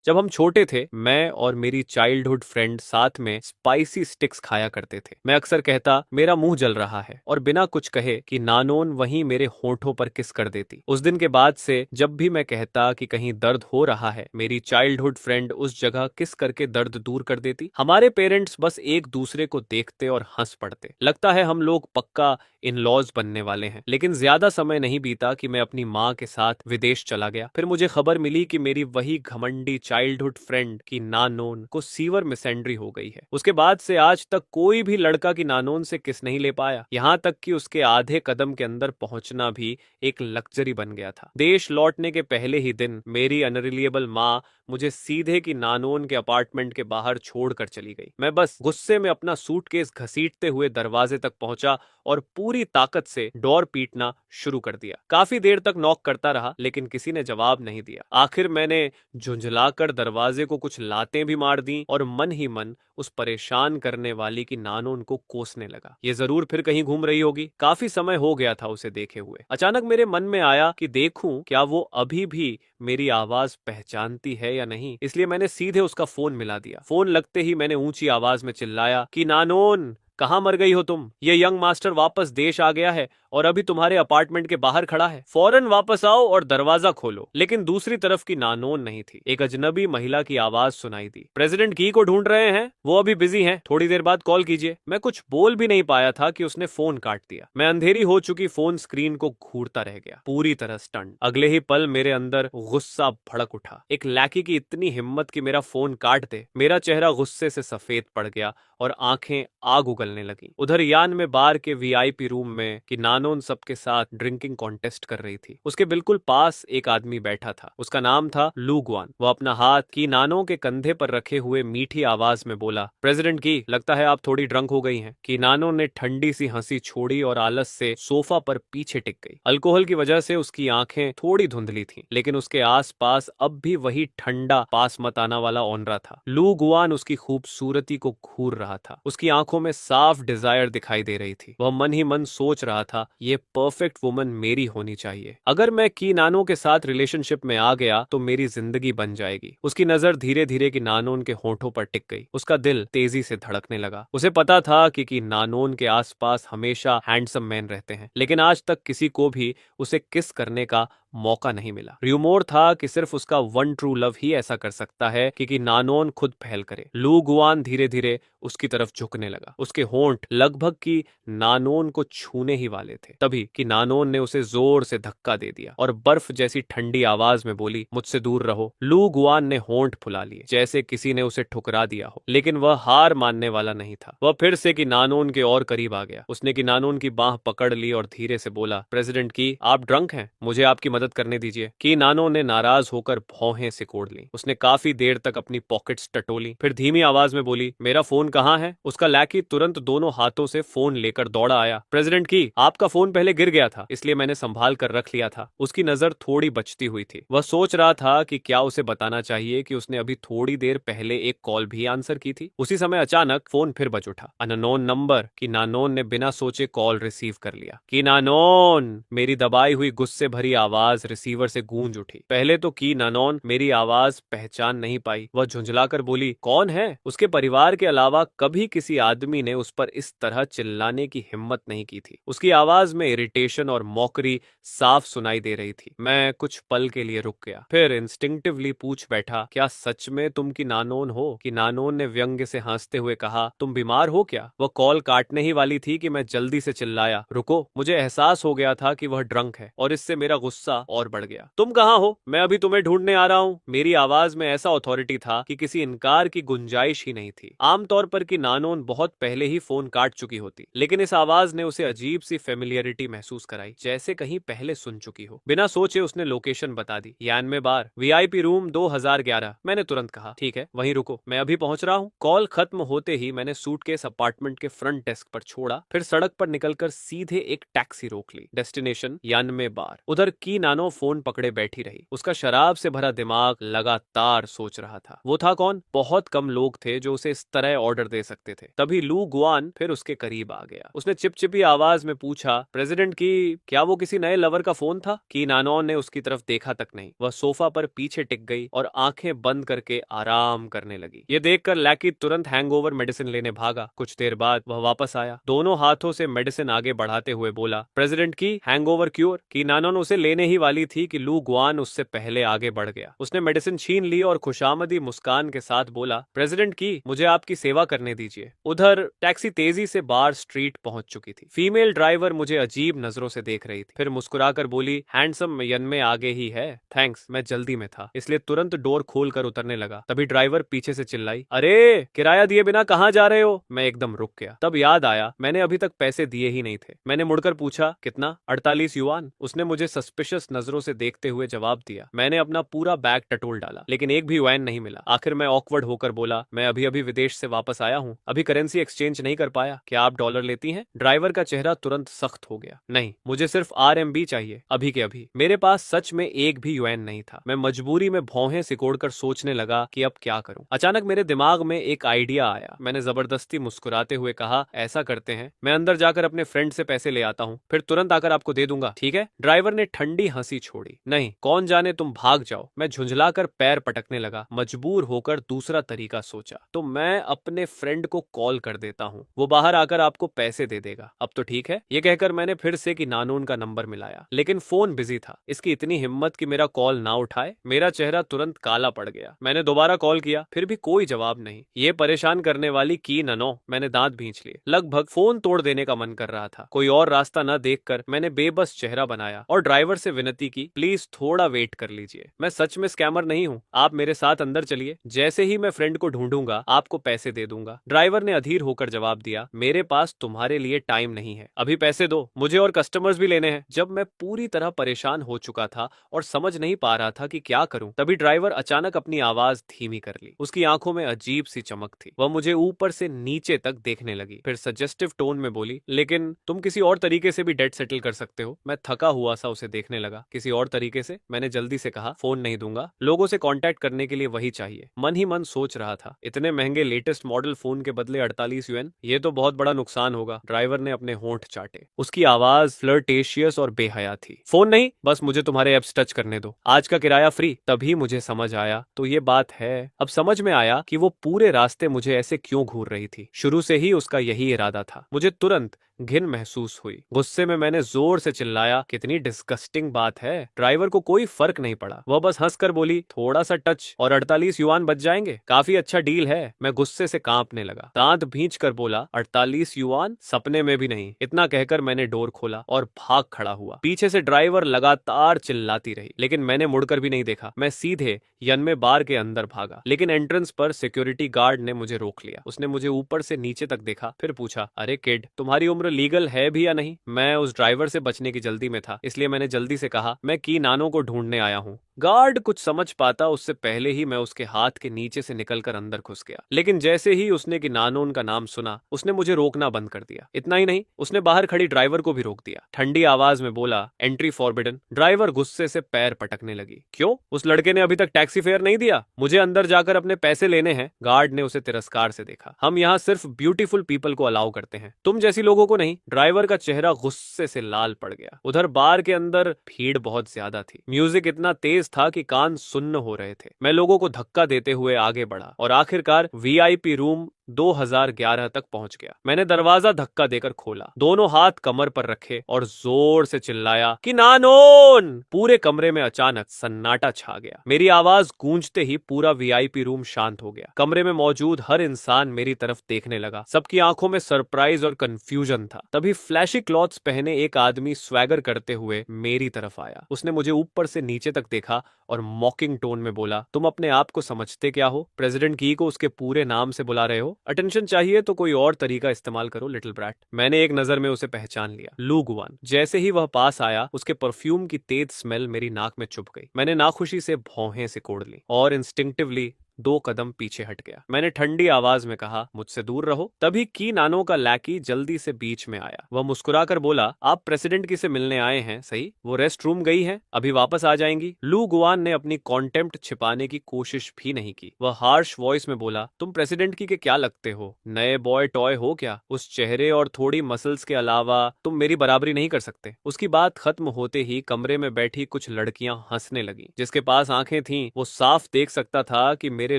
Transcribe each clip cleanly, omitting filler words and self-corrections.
जब हम छोटे थे, मैं और मेरी चाइल्डहुड फ्रेंड साथ में स्पाइसी स्टिक्स खाया करते थे। मैं अक्सर कहता मेरा मुंह जल रहा है और बिना कुछ कहे कि नानोन वहीं मेरे होठों पर किस कर देती। उस दिन के बाद से जब भी मैं कहता कि कहीं दर्द हो रहा है, मेरी चाइल्डहुड फ्रेंड उस जगह किस करके दर्द दूर कर देती। हमारे पेरेंट्स बस एक दूसरे को देखते और हंस पड़ते। लगता है हम लोग पक्का इन लॉज बनने वाले हैं। लेकिन ज्यादा समय नहीं बीता कि मैं अपनी माँ के साथ विदेश चला गया। फिर मुझे खबर मिली कि मेरी वही घमंडी चाइल्डहुड फ्रेंड की नानोन को सीवर मिसेंट्री हो गई है। उसके बाद से आज तक कोई भी लड़का की नानोन से किस नहीं ले पाया। यहाँ तक कि उसके आधे कदम के अंदर पहुंचना भी एक लग्जरी बन गया था। देश लौटने के पहले ही दिन मेरी अनरिलिएबल माँ मुझे सीधे की नानोन के अपार्टमेंट के बाहर छोड़कर चली गई। मैं बस गुस्से में अपना सूटकेस घसीटते हुए दरवाजे तक पहुंचा और पूरी ताकत से डोर पीटना शुरू कर दिया। काफी देर तक नॉक करता रहा, लेकिन किसी ने जवाब नहीं दिया। आखिर मैंने झुंझलाकर दरवाजे को कुछ लातें भी मार दी और मन ही मन उस परेशान करने वाली की नानोन को कोसने लगा। ये जरूर फिर कहीं घूम रही होगी। काफी समय हो गया था उसे देखे हुए। अचानक मेरे मन में आया कि देखूं क्या वो अभी भी मेरी आवाज पहचानती है या नहीं। इसलिए मैंने सीधे उसका फोन मिला दिया। फोन लगते ही मैंने ऊंची आवाज में चिल्लाया कि नानोन, कहाँ मर गई हो तुम? ये यंग मास्टर वापस देश आ गया है और अभी तुम्हारे अपार्टमेंट के बाहर खड़ा है। फौरन वापस आओ और दरवाजा खोलो। लेकिन दूसरी तरफ की नानोन नहीं थी। एक अजनबी महिला की आवाज सुनाई दी। प्रेसिडेंट की को ढूंढ रहे हैं, वो अभी बिजी हैं, थोड़ी देर बाद कॉल कीजिए। मैं कुछ बोल भी नहीं पाया था कि उसने फोन काट दिया। मैं अंधेरी हो चुकी फोन स्क्रीन को घूरता रह गया, पूरी तरह स्टंट। अगले ही पल मेरे अंदर गुस्सा भड़क उठा। एक लैकी की इतनी हिम्मत कि मेरा फोन काट दे। मेरा चेहरा गुस्से से सफेद पड़ गया और आंखें आग उगलने लगी। उधर यान में बार के वीआईपी रूम में कि नानोन सबके साथ ड्रिंकिंग कॉन्टेस्ट कर रही थी। उसके बिल्कुल पास एक आदमी बैठा था। उसका नाम था लू गुआन। वो अपना हाथ की नानो के कंधे पर रखे हुए मीठी आवाज में बोला, प्रेसिडेंट की, लगता है आप थोड़ी ड्रंक हो गई हैं। कि नानो ने ठंडी सी हंसी छोड़ी और आलस से सोफा पर पीछे टिक गई। अल्कोहल की वजह से उसकी आंखें थोड़ी धुंधली थीं, लेकिन उसके आसपास अब भी वही ठंडा पास मत आना वाला ओनरा था। लू गुआन उसकी खूबसूरती को घूर रहा था। उसकी आंखों में साफ डिजायर दिखाई दे रही थी। वह मन ही मन सोच रहा था, ये परफेक्ट वुमन मेरी होनी चाहिए। अगर मैं की नानो के साथ रिलेशनशिप में आ गया तो मेरी जिंदगी बन जाएगी। उसकी नजर धीरे धीरे की नानोन के होठों पर टिक गई। उसका दिल तेजी से धड़कने लगा। उसे पता था कि नानोन के आसपास हमेशा हैंडसम मैन रहते हैं, लेकिन आज तक किसी को भी उसे किस करने का मौका नहीं मिला। र्यूमोर था कि सिर्फ उसका वन ट्रू लव ही ऐसा कर सकता है कि नानोन खुद पहल करे। लू गुआन धीरे धीरे उसकी तरफ झुकने लगा। उसके होंठ लगभग की नानोन को छूने ही वाले थे। तभी कि नानोन ने उसे जोर से धक्का दे दिया और बर्फ जैसी ठंडी आवाज में बोली, मुझसे दूर रहो। लू गुआन ने होंठ फुला लिए जैसे किसी ने उसे ठुकरा दिया हो, लेकिन वह हार मानने वाला नहीं था। वह फिर से कि नानोन के और करीब आ गया। उसने कि नानोन की बाह पकड़ ली और धीरे से बोला, प्रेसिडेंट की, आप ड्रंक हैं, मुझे आपकी मदद करने दीजिए। कि नानो ने नाराज होकर भौहें सिकोड़ ली। उसने काफी देर तक अपनी पॉकेट्स टटोली, फिर धीमी आवाज में बोली, मेरा फोन कहाँ है? उसका लैकी तुरंत दोनों हाथों से फोन लेकर दौड़ा आया। प्रेसिडेंट की, आपका फोन पहले गिर गया था, इसलिए मैंने संभाल कर रख लिया था। उसकी नजर थोड़ी बचती हुई थी। वह सोच रहा था कि क्या उसे बताना चाहिए कि उसने अभी थोड़ी देर पहले एक कॉल भी आंसर की थी। उसी समय अचानक फोन फिर बज उठा। Unknown number. कि नानोन ने बिना सोचे कॉल रिसीव कर लिया। कि नानोन, मेरी दबाई हुई गुस्से भरी आवाज रिसीवर से गूंज उठी। पहले तो की नानोन मेरी आवाज पहचान नहीं पाई। वह झुंझलाकर बोली, कौन है? उसके परिवार के अलावा कभी किसी आदमी ने उस पर इस तरह चिल्लाने की हिम्मत नहीं की थी। उसकी आवाज में इरिटेशन और मौकरी साफ सुनाई दे रही थी। मैं कुछ पल के लिए रुक गया, फिर इंस्टिंक्टिवली पूछ बैठा, क्या सच में तुम की नानोन हो? कि नानोन ने व्यंग्य से हंसते हुए कहा, तुम बीमार हो क्या? वह कॉल काटने ही वाली थी कि मैं जल्दी से चिल्लाया, रुको। मुझे एहसास हो गया था कि वह ड्रंक है और इससे मेरा गुस्सा और बढ़ गया। तुम कहाँ हो? मैं अभी तुम्हें ढूंढने आ रहा हूँ। मेरी आवाज में ऐसा अथॉरिटी था कि किसी इनकार की गुंजाइश ही नहीं थी। आमतौर पर कि नानोन बहुत पहले ही फोन काट चुकी होती, लेकिन इस आवाज ने उसे अजीब सी फेमिलियरिटी महसूस कराई, जैसे कहीं पहले सुन चुकी हो। बिना सोचे उसने लोकेशन बता दी, यान में बार, वीआईपी रूम 2011। मैंने तुरंत कहा, ठीक है, वहीं रुको, मैं अभी पहुंच रहा हूँ। कॉल खत्म होते ही मैंने सूटकेस अपार्टमेंट के फ्रंट डेस्क पर छोड़ा, फिर सड़क पर निकलकर सीधे एक टैक्सी रोक ली। डेस्टिनेशन यान में बार। उधर की नानो फोन पकड़े बैठी रही। उसका शराब से भरा दिमाग लगातार सोच रहा था। वो था कौन? बहुत कम लोग थे जो उसे इस तरह ऑर्डर दे सकते थे। तभी लू गुआन फिर उसके करीब आ गया। उसने चिपचिपी आवाज में पूछा, प्रेसिडेंट की, क्या वो किसी नए लवर का फोन था? की नानोन ने उसकी तरफ देखा तक नहीं। वह सोफा पर पीछे टिक गई और आंखें बंद करके आराम करने लगी। ये देखकर लैकी तुरंत हैंगओवर मेडिसिन लेने भागा। कुछ देर बाद वह वापस आया, दोनों हाथों से मेडिसिन आगे बढ़ाते हुए बोला, प्रेसिडेंट की, हैंगओवर क्योर। की नानोन उसे लेने ही वाली थी कि लू गुआन उससे पहले आगे बढ़ गया। उसने मेडिसिन छीन ली और खुशामदी मुस्कान के साथ बोला, प्रेसिडेंट की, मुझे आपकी सेवा करने दीजिए। उधर टैक्सी तेजी से बार स्ट्रीट पहुंच चुकी थी। फीमेल ड्राइवर मुझे अजीब नजरों से देख रही थी। फिर मुस्कुराकर बोली, हैंडसम यन में आगे ही है, थैंक्स, मैं जल्दी में था इसलिए तुरंत डोर खोलकर उतरने लगा। तभी ड्राइवर पीछे से चिल्लाई, अरे किराया दिए बिना कहाँ जा रहे हो? मैं एकदम रुक गया। तब याद आया मैंने अभी तक पैसे दिए ही नहीं थे। मैंने मुड़कर पूछा, कितना? 48 युआन। उसने मुझे सस्पिशियस नजरों से देखते हुए जवाब दिया। मैंने अपना पूरा बैग टटोल डाला लेकिन एक भी युआन नहीं मिला। आखिर मैं ऑकवर्ड होकर बोला, मैं अभी अभी विदेश से वापस आया हूँ, अभी करेंसी एक्सचेंज नहीं कर पाया, क्या आप डॉलर लेती हैं? ड्राइवर का चेहरा तुरंत सख्त हो गया। नहीं, मुझे सिर्फ RMB चाहिए, अभी के अभी। मेरे पास सच में एक भी युआन नहीं था। मैं मजबूरी में भौहें सिकोड़कर सोचने लगा कि अब क्या करूं। अचानक मेरे दिमाग में एक आइडिया आया। मैंने जबरदस्ती मुस्कुराते हुए कहा, ऐसा करते हैं, मैं अंदर जाकर अपने फ्रेंड से पैसे ले आता हूँ, फिर तुरंत आकर आपको दे दूंगा, ठीक है? ड्राइवर ने ठंडी हंसी छोड़ी। नहीं, कौन जाने, तुम भाग जाओ। मैं झुंझलाकर पैर पटकने लगा। मजबूर होकर दूसरा तरीका सोचा, तो मैं अपने फ्रेंड को कॉल कर देता हूँ, वो बाहर आकर आपको पैसे दे देगा। अब तो ठीक है? ये कहकर मैंने फिर से की नानून का नंबर मिलाया लेकिन फोन बिजी था। इसकी इतनी हिम्मत कि मेरा कॉल ना उठाए। मेरा चेहरा तुरंत काला पड़ गया। मैंने दोबारा कॉल किया, फिर भी कोई जवाब नहीं। ये परेशान करने वाली की ननो। मैंने दांत भींच लिए। लगभग फोन तोड़ देने का मन कर रहा था। कोई और रास्ता न देखकर मैंने बेबस चेहरा बनाया और ड्राइवर से विनती की, प्लीज थोड़ा वेट कर लीजिए, मैं सच में स्कैमर नहीं हूँ, आप मेरे साथ अंदर चलिए, जैसे ही मैं फ्रेंड को ढूंढूंगा आपको पैसे दे दूंगा। ड्राइवर ने अधीर होकर जवाब दिया, मेरे पास तुम्हारे लिए टाइम नहीं है, अभी पैसे दो, मुझे और कस्टमर्स भी लेने हैं। जब मैं पूरी तरह परेशान हो चुका था और समझ नहीं पा रहा था कि क्या करूं, तभी ड्राइवर अचानक अपनी आवाज धीमी कर ली। उसकी आंखों में अजीब सी चमक थी। वह मुझे ऊपर से नीचे तक देखने लगी, फिर सजेस्टिव टोन में बोली, लेकिन तुम किसी और तरीके से भी डेट सेटल कर सकते हो। मैं थका हुआ सा उसे देखने लगा। किसी और तरीके से? मैंने जल्दी से कहा, फोन नहीं दूंगा, लोगों से कांटेक्ट करने के लिए वही चाहिए। मन ही मन सोच रहा था, इतने महंगे लेटेस्ट मॉडल फोन के बदले 48 युआन, ये तो बहुत बड़ा नुकसान होगा। ड्राइवर ने अपने होंठ चाटे। उसकी आवाज फ्लर्टेशियस और बेहया थी। फोन नहीं, बस मुझे तुम्हारे एप्स टच करने दो, आज का किराया फ्री। तभी मुझे समझ आया, तो ये बात है। अब समझ में आया कि वो पूरे रास्ते मुझे ऐसे क्यों घूर रही थी। शुरू से ही उसका यही इरादा था। मुझे तुरंत घिन महसूस हुई। गुस्से में मैंने जोर से चिल्लाया, कितनी डिस्गस्टिंग बात है। ड्राइवर को कोई फर्क नहीं पड़ा। वह बस हंसकर बोली, थोड़ा सा टच और 48 युआन बच जाएंगे, काफी अच्छा डील है। मैं गुस्से से कांपने लगा। दांत भींच कर बोला, 48 युआन? सपने में भी नहीं। इतना कहकर मैंने डोर खोला और भाग खड़ा हुआ। पीछे से ड्राइवर लगातार चिल्लाती रही लेकिन मैंने मुड़कर भी नहीं देखा। मैं सीधे यनमे बार के अंदर भागा लेकिन एंट्रेंस पर सिक्योरिटी गार्ड ने मुझे रोक लिया। उसने मुझे ऊपर से नीचे तक देखा, फिर पूछा, अरे किड, तुम्हारी उम्र लीगल है भी या नहीं? मैं उस ड्राइवर से बचने की जल्दी में था, इसलिए मैंने जल्दी से कहा, मैं की नानो को ढूंढने आया हूँ। गार्ड कुछ समझ पाता उससे पहले ही मैं उसके हाथ के नीचे से निकलकर अंदर घुस गया। लेकिन जैसे ही उसने की नानोन का नाम सुना, उसने मुझे रोकना बंद कर दिया। इतना ही नहीं, उसने बाहर खड़ी ड्राइवर को भी रोक दिया। ठंडी आवाज में बोला, एंट्री फॉरबिडन। ड्राइवर गुस्से से पैर पटकने लगी। क्यों? उस लड़के ने अभी तक टैक्सी फेयर नहीं दिया, मुझे अंदर जाकर अपने पैसे लेने हैं। गार्ड ने उसे तिरस्कार से देखा। हम यहाँ सिर्फ ब्यूटीफुल पीपल को अलाउ करते हैं, तुम जैसी लोगों को नहीं। ड्राइवर का चेहरा गुस्से से लाल पड़ गया। उधर बार के अंदर भीड़ बहुत ज्यादा थी। म्यूजिक इतना तेज था कि कान सुन्न हो रहे थे। मैं लोगों को धक्का देते हुए आगे बढ़ा और आखिरकार VIP रूम 2011 तक पहुंच गया। मैंने दरवाजा धक्का देकर खोला, दोनों हाथ कमर पर रखे और जोर से चिल्लाया कि नानोन। पूरे कमरे में अचानक सन्नाटा छा गया। मेरी आवाज गूंजते ही पूरा VIP रूम शांत हो गया। कमरे में मौजूद हर इंसान मेरी तरफ देखने लगा। सबकी आंखों में सरप्राइज और कंफ्यूजन था। तभी फ्लैशी क्लॉथ्स पहने एक आदमी स्वैगर करते हुए मेरी तरफ आया। उसने मुझे ऊपर से नीचे तक देखा और मॉकिंग टोन में बोला, तुम अपने आप को समझते क्या हो? प्रेसिडेंट की को उसके पूरे नाम से बुला रहे हो? अटेंशन चाहिए तो कोई और तरीका इस्तेमाल करो, लिटिल ब्रैट। मैंने एक नजर में उसे पहचान लिया, लू गुआन। जैसे ही वह पास आया, उसके परफ्यूम की तेज स्मेल मेरी नाक में चुभ गई। मैंने नाखुशी से भौहें सिकोड़ ली और इंस्टिंक्टिवली 2 कदम पीछे हट गया। मैंने ठंडी आवाज में कहा, मुझसे दूर रहो। तभी की नानो का लैकी जल्दी से बीच में आया। वह मुस्कुराकर बोला, आप प्रेसिडेंट की से मिलने आए हैं सही? वो रेस्ट रूम गई है, अभी वापस आ जाएंगी। लू गुआन ने अपनी कॉन्टेम्प्ट छिपाने की कोशिश भी नहीं की। वह हार्श वॉइस में बोला, तुम प्रेसिडेंट की के क्या लगते हो? नए बॉय टॉय हो क्या? उस चेहरे और थोड़ी मसल्स के अलावा तुम मेरी बराबरी नहीं कर सकते। उसकी बात खत्म होते ही कमरे में बैठी कुछ लड़कियां हंसने लगी। जिसके पास आंखें थीं वो साफ देख सकता था कि मेरे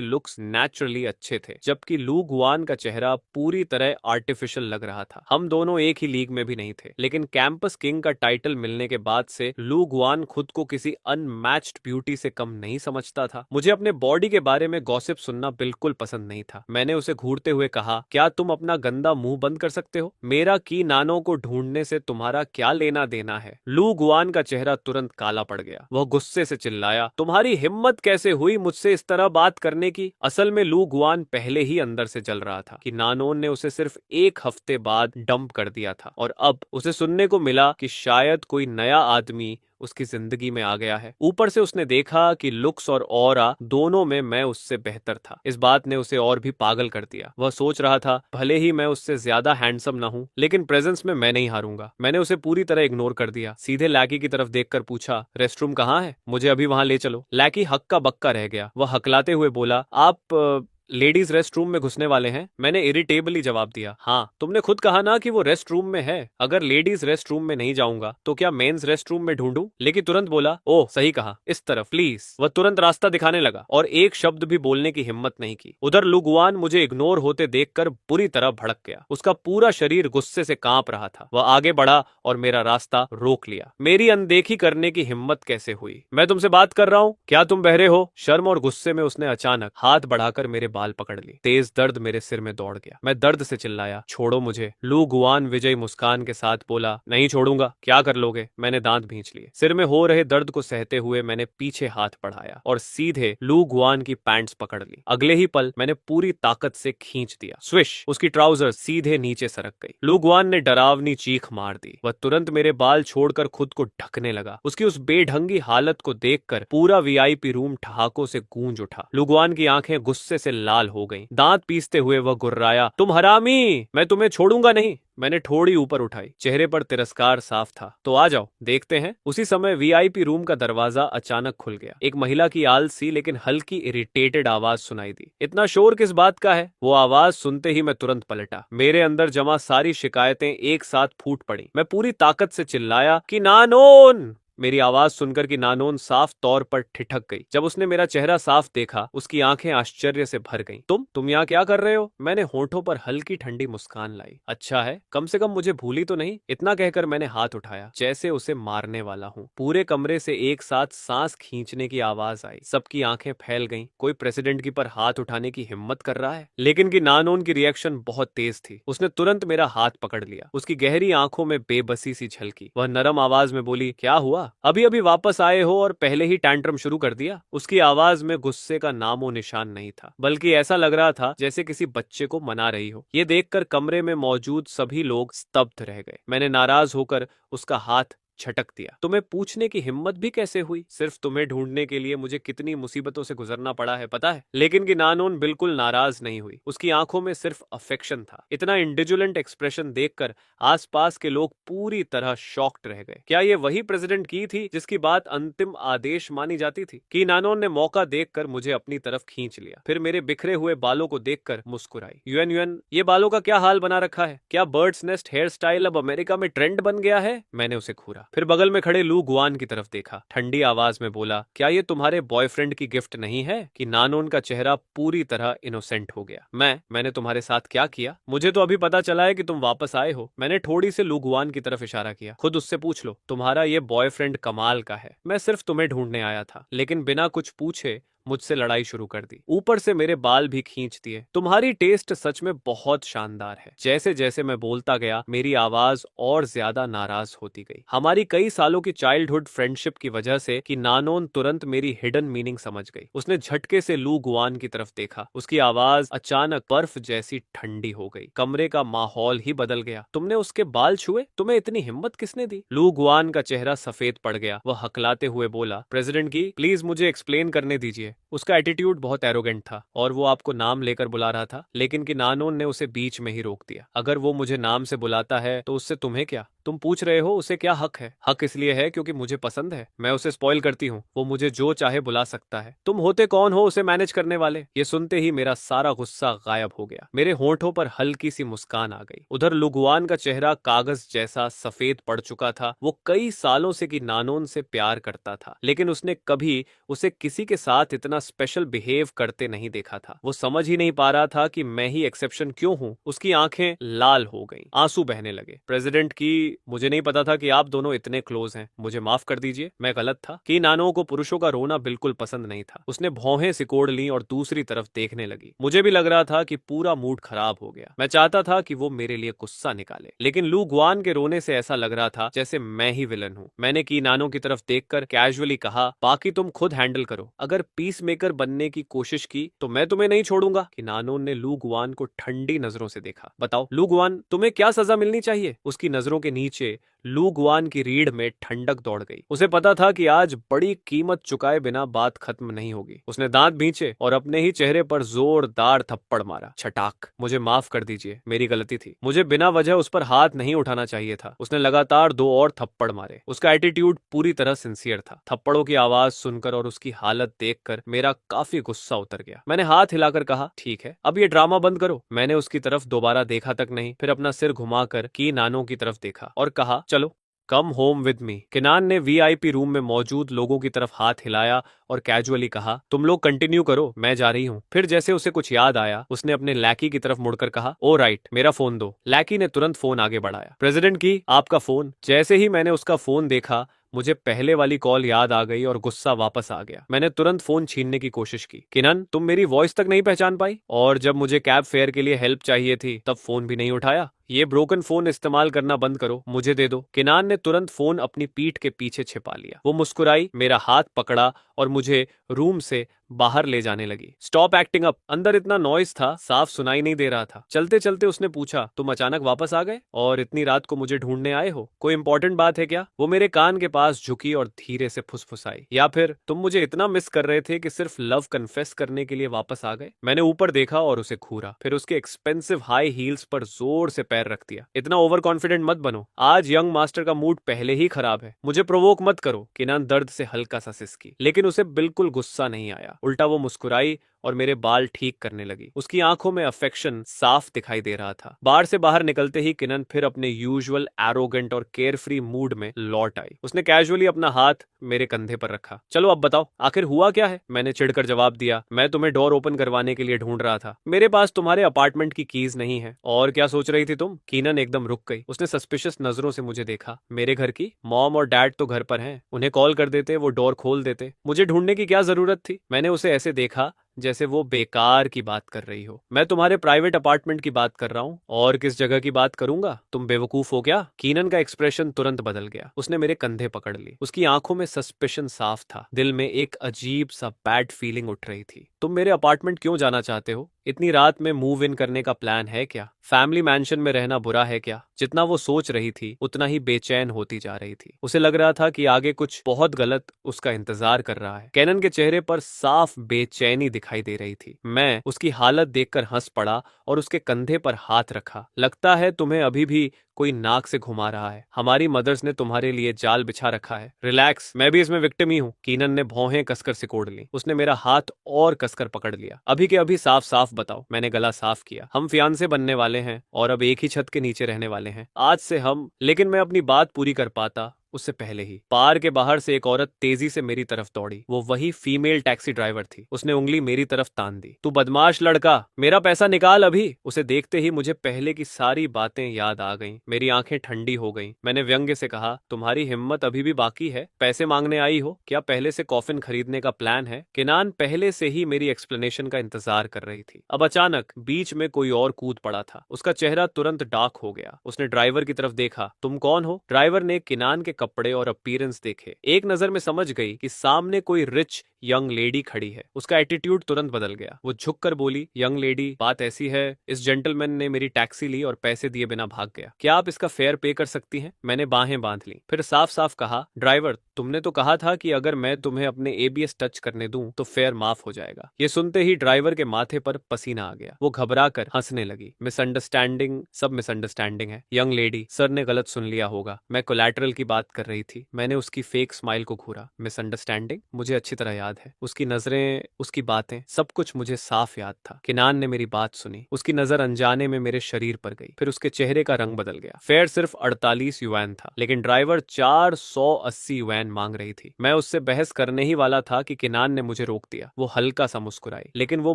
लुक्स नेचुरली अच्छे थे, जबकि लू गुआन का चेहरा पूरी तरह आर्टिफिशियल लग रहा था। हम दोनों एक ही लीग में भी नहीं थे, लेकिन कैंपस किंग का टाइटल मिलने के बाद से लू गुआन खुद को किसी अनमैच्ड ब्यूटी से कम नहीं समझता था। मुझे अपने बॉडी के बारे में गॉसिप सुनना बिल्कुल पसंद नहीं था। मैंने उसे घूरते हुए कहा, क्या तुम अपना गंदा मुंह बंद कर सकते हो? मेरा की नानो को ढूंढने से तुम्हारा क्या लेना देना है? लू गुआन का चेहरा तुरंत काला पड़ गया। वह गुस्से से चिल्लाया, तुम्हारी हिम्मत कैसे हुई मुझसे इस तरह बात करने की? असल में लू गुआन पहले ही अंदर से जल रहा था कि नानोन ने उसे सिर्फ 1 हफ्ते बाद डंप कर दिया था, और अब उसे सुनने को मिला कि शायद कोई नया आदमी उसकी जिंदगी में आ गया है। ऊपर से उसने देखा कि लुक्स और ऑरा दोनों में मैं उससे बेहतर था। इस बात ने उसे और भी पागल कर दिया। वह सोच रहा था, भले ही मैं उससे ज्यादा हैंडसम ना हूं, लेकिन प्रेजेंस में मैं नहीं हारूंगा। मैंने उसे पूरी तरह इग्नोर कर दिया। सीधे लैकी की तरफ देखकर पूछा, रेस्टरूम कहाँ है? मुझे अभी वहां ले चलो। लैकी हक्का बक्का रह गया। वह हकलाते हुए बोला, आप लेडीज रेस्ट रूम में घुसने वाले हैं? मैंने इरिटेबली जवाब दिया, हाँ, तुमने खुद कहा ना कि वो रेस्ट रूम में है। अगर लेडीज रेस्ट रूम में नहीं जाऊंगा तो क्या मेंस रेस्ट रूम में ढूंढूं? लेकिन तुरंत बोला, ओह सही कहा, इस तरफ प्लीज। वह तुरंत रास्ता दिखाने लगा और एक शब्द भी बोलने की हिम्मत नहीं की। उधर लुगुआन मुझे इग्नोर होते देखकर बुरी तरह भड़क गया। उसका पूरा शरीर गुस्से से कांप रहा था। वह आगे बढ़ा और मेरा रास्ता रोक लिया। मेरी अनदेखी करने की हिम्मत कैसे हुई? मैं तुमसे बात कर रहा हूँ, क्या तुम बहरे हो? शर्म और गुस्से में उसने अचानक हाथ बढ़ाकर मेरे बाल पकड़ ली। तेज दर्द मेरे सिर में दौड़ गया। मैं दर्द से चिल्लाया, छोड़ो मुझे। लू गुआन विजयी मुस्कान के साथ बोला, नहीं छोड़ूंगा। क्या कर लोगे? मैंने दांत भींच लिए। सिर में हो रहे दर्द को सहते हुए मैंने पीछे हाथ बढ़ाया और सीधे लू गुआन की पैंट्स पकड़ ली। अगले ही पल मैंने पूरी ताकत से खींच दिया। स्विश! उसकी ट्राउजर सीधे नीचे सरक गई। लू गुआन ने डरावनी चीख मार दी। वह तुरंत मेरे बाल छोड़कर खुद को ढकने लगा। उसकी उस बेढंगी हालत को देखकर पूरा वीआईपी रूम ठहाकों से गूंज उठा। लू गुआन की आंखें गुस्से से लाल हो गईं। दांत पीसते हुए वह गुर्राया, तुम हरामी, मैं तुम्हें छोड़ूंगा नहीं। मैंने ठोड़ी ऊपर उठाई। चेहरे पर तिरस्कार साफ था। तो आ जाओ, देखते हैं। उसी समय वीआईपी रूम का दरवाजा अचानक खुल गया। एक महिला की आलसी लेकिन हल्की इरिटेटेड आवाज सुनाई दी। इतना शोर किस बात का है? वो आवाज सुनते ही मैं तुरंत पलटा। मेरे अंदर जमा सारी शिकायतें एक साथ फूट पड़ी। मैं पूरी ताकत से चिल्लाया कि नानोन! मेरी आवाज सुनकर कि नानोन साफ तौर पर ठिठक गई। जब उसने मेरा चेहरा साफ देखा, उसकी आंखें आश्चर्य से भर गईं। तुम यहाँ क्या कर रहे हो? मैंने होठों पर हल्की ठंडी मुस्कान लाई। अच्छा है, कम से कम मुझे भूली तो नहीं। इतना कहकर मैंने हाथ उठाया, जैसे उसे मारने वाला हूँ। पूरे कमरे से एक साथ सांस खींचने की आवाज आई। सबकी आंखें फैल गईं। कोई प्रेसिडेंट की पर हाथ उठाने की हिम्मत कर रहा है? लेकिन कि नानोन की रिएक्शन बहुत तेज थी। उसने तुरंत मेरा हाथ पकड़ लिया। उसकी गहरी आंखों में बेबसी सी झलकी। वह नरम आवाज में बोली, क्या हुआ? अभी अभी वापस आए हो और पहले ही टैंट्रम शुरू कर दिया? उसकी आवाज में गुस्से का नामो निशान नहीं था, बल्कि ऐसा लग रहा था जैसे किसी बच्चे को मना रही हो। ये देखकर कमरे में मौजूद सभी लोग स्तब्ध रह गए। मैंने नाराज होकर उसका हाथ झटक दिया। तुम्हें पूछने की हिम्मत भी कैसे हुई? सिर्फ तुम्हें ढूंढने के लिए मुझे कितनी मुसीबतों से गुजरना पड़ा है पता है? लेकिन कि नानोन बिल्कुल नाराज नहीं हुई। उसकी आंखों में सिर्फ अफेक्शन था। इतना इंडिजुलेंट एक्सप्रेशन देखकर आसपास के लोग पूरी तरह शॉक्ड रह गए। क्या ये वही प्रेसिडेंट की थी जिसकी बात अंतिम आदेश मानी जाती थी? कि नानोन ने मौका देखकर मुझे अपनी तरफ खींच लिया। फिर मेरे बिखरे हुए बालों को देखकर मुस्कुराई। यूएन यूएन, ये बालों का क्या हाल बना रखा है? क्या बर्ड्स नेस्ट हेयर स्टाइल अब अमेरिका में ट्रेंड बन गया है? मैंने उसे घूरा। फिर बगल में खड़े लू गुआन की तरफ देखा। ठंडी आवाज में बोला, क्या ये तुम्हारे बॉयफ्रेंड की गिफ्ट नहीं है? कि नानोन का चेहरा पूरी तरह इनोसेंट हो गया। मैंने तुम्हारे साथ क्या किया? मुझे तो अभी पता चला है कि तुम वापस आए हो। मैंने थोड़ी से लू गुआन की तरफ इशारा किया। खुद उससे पूछ लो, तुम्हारा ये बॉयफ्रेंड कमाल का है। मैं सिर्फ तुम्हें ढूंढने आया था, लेकिन बिना कुछ पूछे मुझसे लड़ाई शुरू कर दी। ऊपर से मेरे बाल भी खींच दिए। तुम्हारी टेस्ट सच में बहुत शानदार है। जैसे जैसे मैं बोलता गया, मेरी आवाज और ज्यादा नाराज होती गई। हमारी कई सालों की चाइल्डहुड फ्रेंडशिप की वजह से कि नानोन तुरंत मेरी हिडन मीनिंग समझ गई। उसने झटके से लू गुआन की तरफ देखा। उसकी आवाज अचानक बर्फ जैसी ठंडी हो गई। कमरे का माहौल ही बदल गया। तुमने उसके बाल छुए? तुम्हें इतनी हिम्मत किसने दी? लू गुआन का चेहरा सफेद पड़ गया। वह हकलाते हुए बोला, प्रेसिडेंट की, प्लीज मुझे एक्सप्लेन करने दीजिए। उसका एटीट्यूड बहुत एरोगेंट था और वो आपको नाम लेकर बुला रहा था, लेकिन कि नानोन ने उसे बीच में ही रोक दिया। अगर वो मुझे नाम से बुलाता है तो उससे तुम्हें क्या? तुम पूछ रहे हो उसे क्या हक है? हक इसलिए है क्योंकि मुझे पसंद है, मैं उसे स्पॉइल करती हूँ, वो मुझे जो चाहे बुला सकता है। तुम होते कौन हो उसे मैनेज करने वाले? ये सुनते ही मेरा सारा गुस्सा गायब हो गया, मेरे होंठों पर हल्की सी मुस्कान आ गई। उधर लुगवान का चेहरा कागज जैसा सफेद पड़ चुका था। वो कई सालों से कि नानोन से प्यार करता था, लेकिन उसने कभी उसे किसी के साथ इतना स्पेशल बिहेव करते नहीं देखा था। वो समझ ही नहीं पा रहा था कि मैं ही एक्सेप्शन क्यों हूँ। उसकी आंखें लाल हो गईं, आंसू बहने लगे। प्रेसिडेंट की, मुझे नहीं पता था कि आप दोनों इतने क्लोज हैं, मुझे माफ कर दीजिए, मैं गलत था। कि नानो को पुरुषों का रोना बिल्कुल पसंद नहीं था। उसने भौहें सिकोड़ ली और दूसरी तरफ देखने लगी। मुझे भी लग रहा था कि पूरा मूड खराब हो गया। मैं चाहता था कि वो मेरे लिए गुस्सा निकाले, लेकिन लू गुआन के रोने से ऐसा लग रहा था जैसे मैं ही विलन हूँ। मैंने की नानो की तरफ देखकर कैजुअली कहा, बाकी तुम खुद हैंडल करो। अगर पीस मेकर बनने की कोशिश की तो मैं तुम्हें नहीं छोड़ूंगा। कि नानो ने लू गुआन को ठंडी नजरों से देखा। बताओ लू गुआन, तुम्हें क्या सजा मिलनी चाहिए? उसकी नजरों के नीचे लू गुआन की रीढ़ में ठंडक दौड़ गई। उसे पता था कि आज बड़ी कीमत चुकाए बिना बात खत्म नहीं होगी। उसने दांत भींचे और अपने ही चेहरे पर जोरदार थप्पड़ मारा। छटाक। मुझे माफ कर दीजिए, मेरी गलती थी, मुझे बिना वजह उस पर हाथ नहीं उठाना चाहिए था। उसने लगातार 2 और थप्पड़ मारे। उसका एटीट्यूड पूरी तरह सिंसियर था। थप्पड़ों की आवाज सुनकर और उसकी हालत देखकर मेरा काफी गुस्सा उतर गया। मैंने हाथ हिलाकर कहा, ठीक है, अब ये ड्रामा बंद करो। मैंने उसकी तरफ दोबारा देखा तक नहीं, फिर अपना सिर घुमाकर की नानो की तरफ देखा और कहा, चलो कम होम विद मी। किनान ने वीआईपी रूम में मौजूद लोगों की तरफ हाथ हिलाया और कैजुअली कहा, तुम लोग कंटिन्यू करो, मैं जा रही हूँ। फिर जैसे उसे कुछ याद आया, उसने अपने लैकी की तरफ मुड़कर कहा, ओ राइट, मेरा फोन दो। लैकी ने तुरंत फोन आगे बढ़ाया। प्रेसिडेंट की, आपका फोन। जैसे ही मैंने उसका फोन देखा, मुझे पहले वाली कॉल याद आ गई और गुस्सा वापस आ गया। मैंने तुरंत फोन छीनने की कोशिश की। किनन, तुम मेरी वॉइस तक नहीं पहचान पाई? और जब मुझे कैब फेयर के लिए हेल्प चाहिए थी तब फोन भी नहीं उठाया? ये ब्रोकन फोन इस्तेमाल करना बंद करो, मुझे दे दो। किनान ने तुरंत फोन अपनी पीठ के पीछे छिपा लिया। वो मुस्कुराई, मेरा हाथ पकड़ा और मुझे रूम से बाहर ले जाने लगी। Stop acting up. अंदर इतना नॉइज था, साफ सुनाई नहीं दे रहा था। चलते चलते उसने पूछा, तुम अचानक वापस आ गए और इतनी रात को मुझे ढूंढने आए हो? कोई इंपॉर्टेंट बात है क्या? वो मेरे कान के पास झुकी और धीरे से फुसफुसाई, या फिर तुम मुझे इतना मिस कर रहे थे कि सिर्फ लव कन्फेस करने के लिए वापस आ गए? मैंने ऊपर देखा और उसे घूरा, फिर उसके एक्सपेंसिव हाई हील्स पर जोर से पैर रख दिया। इतना ओवर कॉन्फिडेंट मत बनो, आज यंग मास्टर का मूड पहले ही खराब है, मुझे प्रोवोक मत करो। किनान दर्द से हल्का सा सिसकी, लेकिन उसे बिल्कुल गुस्सा नहीं आया। उल्टा वो मुस्कुराई और मेरे बाल ठीक करने लगी। उसकी आंखों में अफेक्शन साफ दिखाई दे रहा था। बार से बाहर निकलते ही किनन फिर अपने यूजुअल एरोगेंट और केयरफ्री मूड में लौट आई। उसने कैजुअली अपना हाथ मेरे कंधे पर रखा। चलो अब बताओ, आखिर हुआ क्या है? मैंने चिढ़कर जवाब दिया, मैं तुम्हें डोर ओपन करवाने के लिए ढूंढ रहा था। मेरे पास तुम्हारे अपार्टमेंट की कीज नहीं है। और क्या सोच रही थी तुम? कीनन एकदम रुक गई। उसने सस्पिशियस नजरों से मुझे देखा। मेरे घर की? मॉम और डैड तो घर पर हैं, उन्हें कॉल कर देते, वो डोर खोल देते। मुझे ढूंढने की क्या जरूरत थी? मैंने उसे ऐसे देखा जैसे वो बेकार की बात कर रही हो। मैं तुम्हारे प्राइवेट अपार्टमेंट की बात कर रहा हूँ। और किस जगह की बात करूंगा? तुम बेवकूफ हो क्या? कीनन का एक्सप्रेशन तुरंत बदल गया। उसने मेरे कंधे पकड़ ली। उसकी आंखों में सस्पिशन साफ था, दिल में एक अजीब सा बैड फीलिंग उठ रही थी। तुम मेरे अपार्टमेंट क्यों जाना चाहते हो? इतनी रात में मूव इन करने का प्लान है क्या? फैमिली मैंशन में रहना बुरा है क्या? जितना वो सोच रही थी उतना ही बेचैन होती जा रही थी। उसे लग रहा था कि आगे कुछ बहुत गलत उसका इंतजार कर रहा है। कैनन के चेहरे पर साफ बेचैनी दिखाई दे रही थी। मैं उसकी हालत देखकर हंस पड़ा और उसके कंधे पर हाथ रखा। लगता है तुम्हें अभी भी कोई नाक से घुमा रहा है। हमारी मदर्स ने तुम्हारे लिए जाल बिछा रखा है। रिलैक्स, मैं भी इसमें विक्टिम ही हूँ। कीनन ने भौहें कसकर सिकोड़ ली। उसने मेरा हाथ और कसकर पकड़ लिया। अभी के अभी साफ साफ बताओ। मैंने गला साफ किया। हम फियांसे बनने वाले हैं और अब एक ही छत के नीचे रहने वाले हैं आज से हम। लेकिन मैं अपनी बात पूरी कर पाता उससे पहले ही बार के बाहर से एक औरत तेजी से मेरी तरफ दौड़ी। वो वही फीमेल टैक्सी ड्राइवर थी। उसने उंगली मेरी तरफ तान दी। तू बदमाश लड़का, मेरा पैसा निकाल अभी। उसे देखते ही मुझे पहले की सारी बातें याद आ गईं। मेरी आंखें ठंडी हो गईं। मैंने व्यंग्य से कहा, तुम्हारी हिम्मत अभी भी बाकी है? पैसे मांगने आई हो क्या? पहले से कॉफिन खरीदने का प्लान है? किनान पहले से ही मेरी एक्सप्लेनेशन का इंतजार कर रही थी। अब अचानक बीच में कोई और कूद पड़ा था। उसका चेहरा तुरंत डार्क हो गया। उसने ड्राइवर की तरफ देखा। तुम कौन हो? ड्राइवर ने किनान के कपड़े और अपीयरेंस देखे। एक नजर में समझ गई कि सामने कोई रिच यंग लेडी खड़ी है। उसका एटीट्यूड तुरंत बदल गया। वो झुककर बोली, यंग लेडी, बात ऐसी है, इस जेंटलमैन ने मेरी टैक्सी ली और पैसे दिए बिना भाग गया। क्या आप इसका फेयर पे कर सकती हैं? मैंने बाहें बांध ली। फिर साफ साफ कहा, ड्राइवर, तुमने तो कहा था कि अगर मैं तुम्हें अपने एबीएस टच करने दूं तो फेयर माफ हो जाएगा। ये सुनते ही ड्राइवर के माथे पर पसीना आ गया। वो घबरा कर हंसने लगी। मिसअंडरस्टैंडिंग, सब मिसअंडरस्टैंडिंग है। यंग लेडी, सर ने गलत सुन लिया होगा। मैं कोलैटरल की बात कर रही थी। मैंने उसकी फेक स्माइल को घूरा। मिसअंडरस्टैंडिंग? मुझे अच्छी तरह याद है। उसकी नजरें, उसकी बातें, सब कुछ मुझे साफ याद था। किनान ने मेरी बात सुनी। उसकी नजर अनजाने में मेरे शरीर पर गई। फिर उसके चेहरे का रंग बदल गया। फेयर सिर्फ 48 युआन था, लेकिन ड्राइवर 480 युआन मांग रही थी। मैं उससे बहस करने ही वाला था कि किनान ने मुझे रोक दिया। वो हल्का सा मुस्कुराई, लेकिन वो